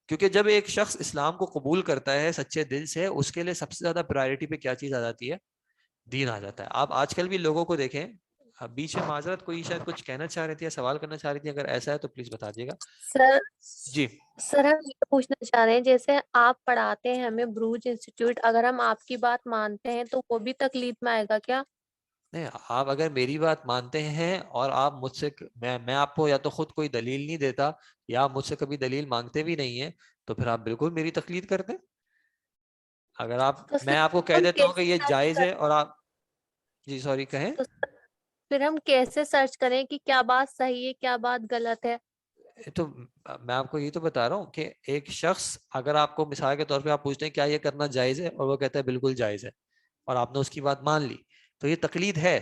کیونکہ جب ایک شخص اسلام کو قبول کرتا ہے سچے دل سے, اس کے لیے سب سے زیادہ پرائرٹی پہ کیا چیز آ جاتی ہے؟ دین آ جاتا ہے. آپ آج کل بھی لوگوں کو دیکھیں, بیچ میں معذرت کوئی شاید کچھ کہنا چاہ رہی تھی یا سوال کرنا چاہ رہی تھی, اگر ایسا ہے تو پلیز بتا دیجیے گا. سر جی سر ہم یہ پوچھنا چاہ رہے ہیں, جیسے آپ پڑھاتے ہیں ہمیں بروج انسٹیٹیوٹ, اگر ہم آپ کی بات مانتے ہیں تو وہ بھی تقلید میں آئے گا کیا؟ نہیں, آپ اگر میری بات مانتے ہیں اور آپ مجھ سے, میں آپ کو یا تو خود کوئی دلیل نہیں دیتا یا آپ مجھ سے کبھی دلیل مانگتے بھی نہیں ہیں, تو پھر آپ بالکل میری تقلید کر دیں. اگر آپ, تو میں سر آپ کو کہہ ہم دیتا ہوں کہ کیسے یہ سرچ جائز ہے کریں؟ اور آپ, جی سوری کہیں. تو سر پھر ہم کیسے سرچ کریں کہ کیا بات صحیح ہے کیا بات غلط ہے؟ تو میں آپ کو یہ تو بتا رہا ہوں کہ ایک شخص اگر آپ کو مثال کے طور پہ آپ پوچھتے ہیں کیا یہ کرنا جائز ہے, اور وہ کہتا ہے بالکل جائز ہے, اور آپ نے اس کی بات مان لی, تو یہ تقلید ہے.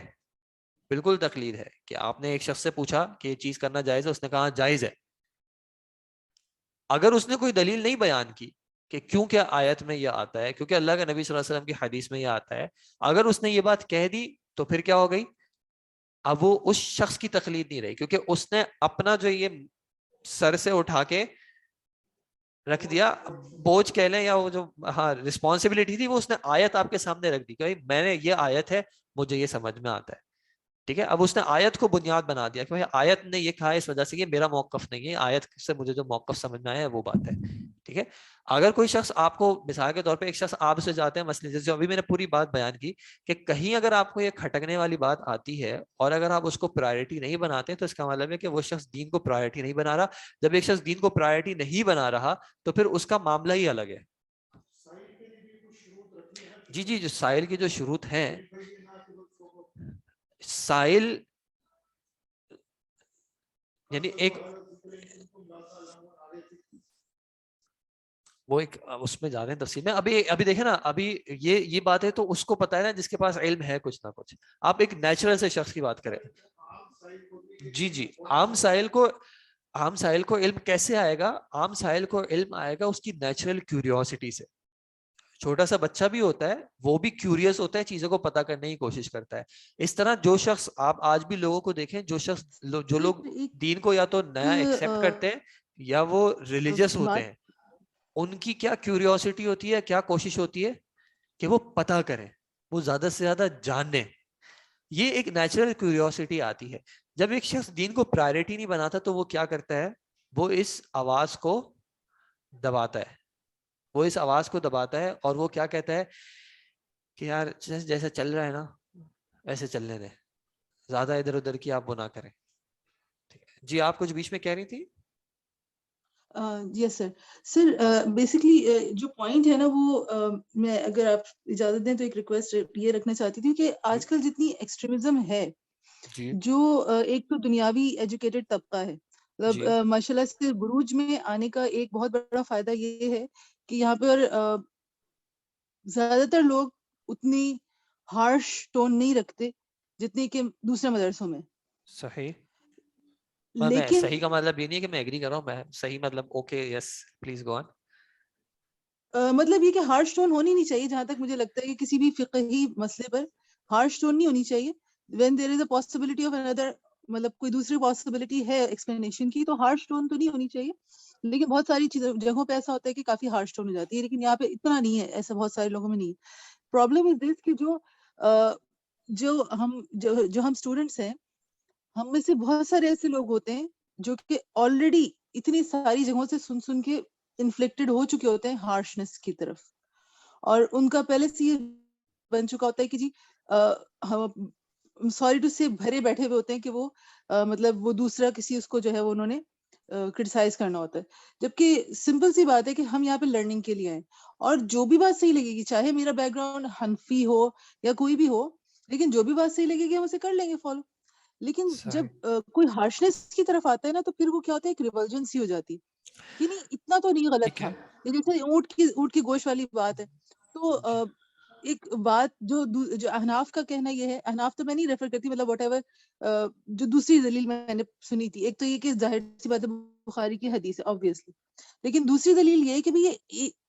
بالکل تقلید ہے کہ آپ نے ایک شخص سے پوچھا کہ یہ چیز کرنا جائز ہے, اس نے کہا جائز ہے. اگر اس نے کوئی دلیل نہیں بیان کی کہ کیوں کیا آیت میں یہ آتا ہے, کیونکہ اللہ کے نبی صلی اللہ علیہ وسلم کی حدیث میں یہ آتا ہے, اگر اس نے یہ بات کہہ دی تو پھر کیا ہو گئی؟ اب وہ اس شخص کی تقلید نہیں رہی, کیونکہ اس نے اپنا جو یہ سر سے اٹھا کے رکھ دیا, بوجھ کہہ لیں یا وہ جو ہاں رسپانسبلٹی تھی, وہ اس نے آیت آپ کے سامنے رکھ دی کہ میں نے یہ آیت ہے, مجھے یہ سمجھ میں آتا ہے. ٹھیک ہے, اب اس نے آیت کو بنیاد بنا دیا کہ آیت نے یہ کہا اس وجہ سے یہ میرا موقف نہیں ہے, آیت سے مجھے جو موقف سمجھ میں آیا ہے وہ بات ہے. ٹھیک ہے, اگر کوئی شخص آپ کو مثال کے طور پہ ایک شخص آپ سے جاتے ہیں مسئلے, جیسے ابھی میں نے پوری بات بیان کی کہ کہیں اگر آپ کو یہ کھٹکنے والی بات آتی ہے اور اگر آپ اس کو پرائرٹی نہیں بناتے تو اس کا مطلب ہے کہ وہ شخص دین کو پرائرٹی نہیں بنا رہا. جب ایک شخص دین کو پرائرٹی نہیں بنا رہا تو پھر اس کا معاملہ ہی الگ ہے. جی جی, جو سائل کی جو شروط ہیں, سائل یعنی ایک وہ ایک اس میں جانے تفصیل میں, ابھی دیکھیں نا, ابھی یہ بات ہے تو اس کو پتا ہے نا جس کے پاس علم ہے کچھ نہ کچھ. آپ ایک نیچرل سے شخص کی بات کریں. جی جی, عام سائل کو علم کیسے آئے گا؟ عام سائل کو علم آئے گا اس کی نیچرل کیوریوسٹی سے. چھوٹا سا بچہ بھی ہوتا ہے, وہ بھی کیوریس ہوتا ہے, چیزوں کو پتا کرنے کی کوشش کرتا ہے. اس طرح جو شخص, آپ آج بھی لوگوں کو دیکھیں, جو لوگ دین کو یا تو نیا ایکسپٹ کرتے ہیں یا وہ ریلیجس ہوتے ہیں, ان کی کیا کیوریوسٹی ہوتی ہے, کیا کوشش ہوتی ہے کہ وہ پتا کریں, وہ زیادہ سے زیادہ جانیں. یہ ایک نیچرل کیوریوسٹی آتی ہے. جب ایک شخص دین کو پرائرٹی نہیں بناتا تو وہ کیا کرتا ہے, وہ اس آواز کو دباتا ہے, اور وہ کیا کہتا ہے کہ یار جیسا چل رہا ہے نا ایسے چلنے دیں, زیادہ ادھر ادھر کی آپ وہ نہ کریں. جی آپ کچھ بیچ میں کہہ رہی تھی. یس سر بیسکلی جو پوائنٹ ہے نا وہ میں اگر آپ اجازت دیں تو ایک ریکویسٹ یہ رکھنا چاہتی تھی کہ آج کل جتنی ایکسٹریمزم ہے, جی جو ایک تو دنیاوی ایجوکیٹڈ طبقہ ہے, مطلب ماشاء اللہ سے بروج میں آنے کا ایک بہت بڑا فائدہ یہ ہے کہ یہاں پر زیادہ تر لوگ اتنی ہارش ٹون نہیں رکھتے جتنی کہ دوسرے مدرسوں میں. صحیح, میں لیکن صحیح کا مطلب یہ نہیں ہے کہ میں ایگری کر رہا ہوں, میں صحیح مطلب اوکے یس پلیز گو آن. مطلب یہ کہ ہارش ٹون ہونی نہیں چاہیے, جہاں تک مجھے لگتا ہے کہ کسی بھی فقہی مسئلے پر ہارش ٹون نہیں ہونی چاہیے. when there is a possibility of another, مطلب کوئی دوسری پاسبلٹی ہے ایکسپلینیشن کی, تو ہارش ٹون تو نہیں ہونی چاہیے. لیکن بہت ساری جگہوں پہ ایسا ہوتا ہے کہ کافی ہارش ٹون ہو جاتی ہے, لیکن یہاں پہ اتنا نہیں ہے, ایسا بہت سارے لوگوں میں نہیں. پرابلم از دس کہ جو ہم اسٹوڈینٹس ہیں, ہم میں سے بہت سارے ایسے لوگ ہوتے ہیں جو کہ آلریڈی اتنی ساری جگہوں سے سن کے انفلیکٹڈ ہو چکے ہوتے ہیں ہارشنس کی طرف, اور ان کا پہلے سے یہ بن چکا ہوتا ہے کہ جی سوری ٹو سے بھرے بیٹھے ہوئے ہوتے ہیں کہ وہ مطلب وہ دوسرا کسی اس کو جو ہے وہ انہوں نے کرٹیسائز کرنا ہوتا ہے, جبکہ سمپل سی بات ہے کہ ہم یہاں پہ لرننگ کے لیے آئے, اور جو بھی بات صحیح لگے گی, چاہے میرا بیک گراؤنڈ حنفی ہو یا کوئی بھی ہو, لیکن جو بھی بات صحیح لگے گی ہم اسے کر لیں گے فالو. لیکن جب کوئی ہارشنس کی طرف آتا ہے نا, تو پھر وہ کیا ہوتا ہے, ایک ریولجنسی ہو جاتی کہ نہیں اتنا تو نہیں غلط تھا, جیسے اونٹ کی گوشت والی بات ہے. تو ایک بات جو احناف کا کہنا یہ ہے, احناف تو میں نہیں ریفر کرتی, مطلب واٹ ایور جو دوسری دلیل میں نے سنی تھی, ایک تو یہ کہ ظاہر سی بات ہے بخاری کی حدیث ہے obviously, لیکن دوسری دلیل یہ ہے کہ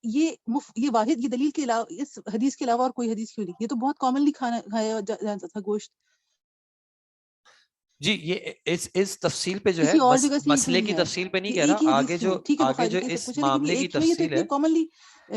یہ واحد یہ دلیل کے علاوہ, اس حدیث کے علاوہ اور کوئی حدیث کیوں نہیں, یہ تو بہت کامنلی کھایا جاتا تھا گوشت. جی یہ اس تفصیل پہ جو ہے کسی اور جگہ سے یہ مسئلے کیوں کی نہیں آیا, تفصیل پہ نہیں یہ کہہ ایک ہی رہا, حدیث کیوں ہے, ٹھیک ہے آگے بخاری جو کے سب اس کچھ ہے, لیکن معاملے کی ایک میں یہ تو تفصیل اتنے ہے. کامنلی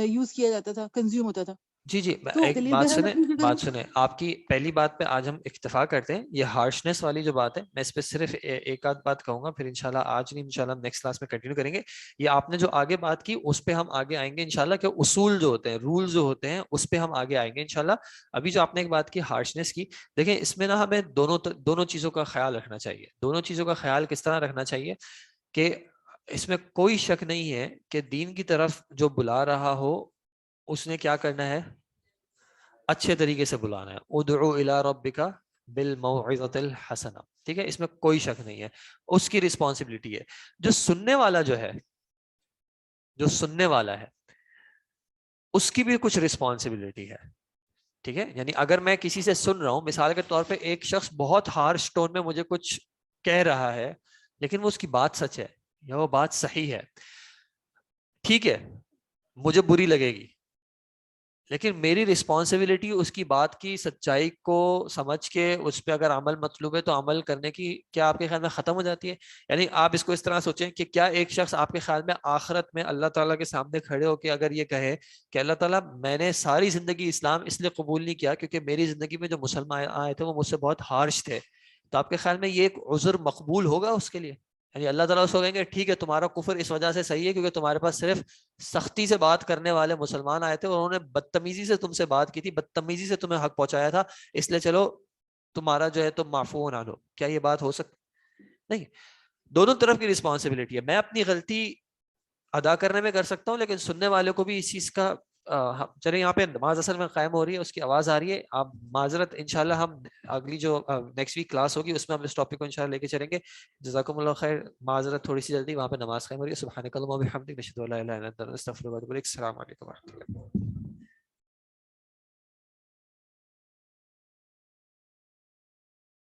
یوز کیا جاتا تھا, کنزیوم ہوتا تھا. جی تو ایک دلیل بات بہرحال سنیں, اپنی جگہ ہے. آپ کی پہلی بات پہ آج ہم اکتفا کرتے ہیں. یہ ہارشنس والی جو بات ہے, میں اس پہ صرف ایک آدھ بات کہوں گا, پھر انشاءاللہ آج نہیں انشاءاللہ ہم نیکسٹ کلاس میں کنٹینیو کریں گے. یہ آپ نے جو آگے بات کی اس پہ ہم آگے آئیں گے انشاءاللہ, کہ اصول جو ہوتے ہیں, رول جو ہوتے ہیں, اس پہ ہم آگے آئیں گے انشاءاللہ. ابھی جو آپ نے ایک بات کی ہارشنس کی, دیکھیں اس میں نا ہمیں دونوں چیزوں کا خیال رکھنا چاہیے. دونوں چیزوں کا خیال کس طرح رکھنا چاہیے کہ اس میں کوئی شک نہیں ہے کہ دین کی طرف جو بلا رہا ہو اس نے کیا کرنا ہے, اچھے طریقے سے بلانا ہے. ادعو الی ربک بالموعظۃ الحسنہ, ٹھیک ہے, اس میں کوئی شک نہیں ہے, اس کی رسپانسبلٹی ہے. جو سننے والا ہے اس کی بھی کچھ رسپانسبلٹی ہے, ٹھیک ہے. یعنی اگر میں کسی سے سن رہا ہوں, مثال کے طور پہ ایک شخص بہت ہارش ٹون میں مجھے کچھ کہہ رہا ہے, لیکن وہ اس کی بات سچ ہے یا وہ بات صحیح ہے, ٹھیک ہے, مجھے بری لگے گی, لیکن میری رسپانسبلٹی اس کی بات کی سچائی کو سمجھ کے اس پہ اگر عمل مطلوب ہے تو عمل کرنے کی کیا آپ کے خیال میں ختم ہو جاتی ہے؟ یعنی آپ اس کو اس طرح سوچیں کہ کیا ایک شخص آپ کے خیال میں آخرت میں اللہ تعالیٰ کے سامنے کھڑے ہو کے اگر یہ کہے کہ اللہ تعالیٰ میں نے ساری زندگی اسلام اس لیے قبول نہیں کیا کیونکہ میری زندگی میں جو مسلمان آئے تھے وہ مجھ سے بہت ہارش تھے, تو آپ کے خیال میں یہ ایک عذر مقبول ہوگا اس کے لیے؟ یعنی اللہ تعالیٰ اس کو کہیں گے ٹھیک ہے تمہارا کفر اس وجہ سے صحیح ہے کیونکہ تمہارے پاس صرف سختی سے بات کرنے والے مسلمان آئے تھے اور انہوں نے بدتمیزی سے تم سے بات کی تھی, بدتمیزی سے تمہیں حق پہنچایا تھا, اس لیے چلو تمہارا جو ہے تم معفو نہ لو. کیا یہ بات ہو سکتی؟ نہیں, دونوں طرف کی رسپانسبلٹی ہے. میں اپنی غلطی ادا کرنے میں کر سکتا ہوں, لیکن سننے والے کو بھی اس چیز کا چلے یہاں پہ نماز اصل میں قائم ہو رہی ہے, اس کی آواز آ رہی ہے, آپ معذرت, انشاءاللہ ہم اگلی جو نیکسٹ ویک کلاس ہوگی اس میں ہم اس ٹاپک کو انشاءاللہ لے کے چلیں گے. جزاکم اللہ خیر, معذرت تھوڑی سی جلدی, وہاں پہ نماز قائم ہو رہی ہے. سبحانک اللہم و بحمدک, نشہد ان لا الہ الا انت, نستغفرک و نتوب الیک. السلام علیکم و رحمۃ اللہ.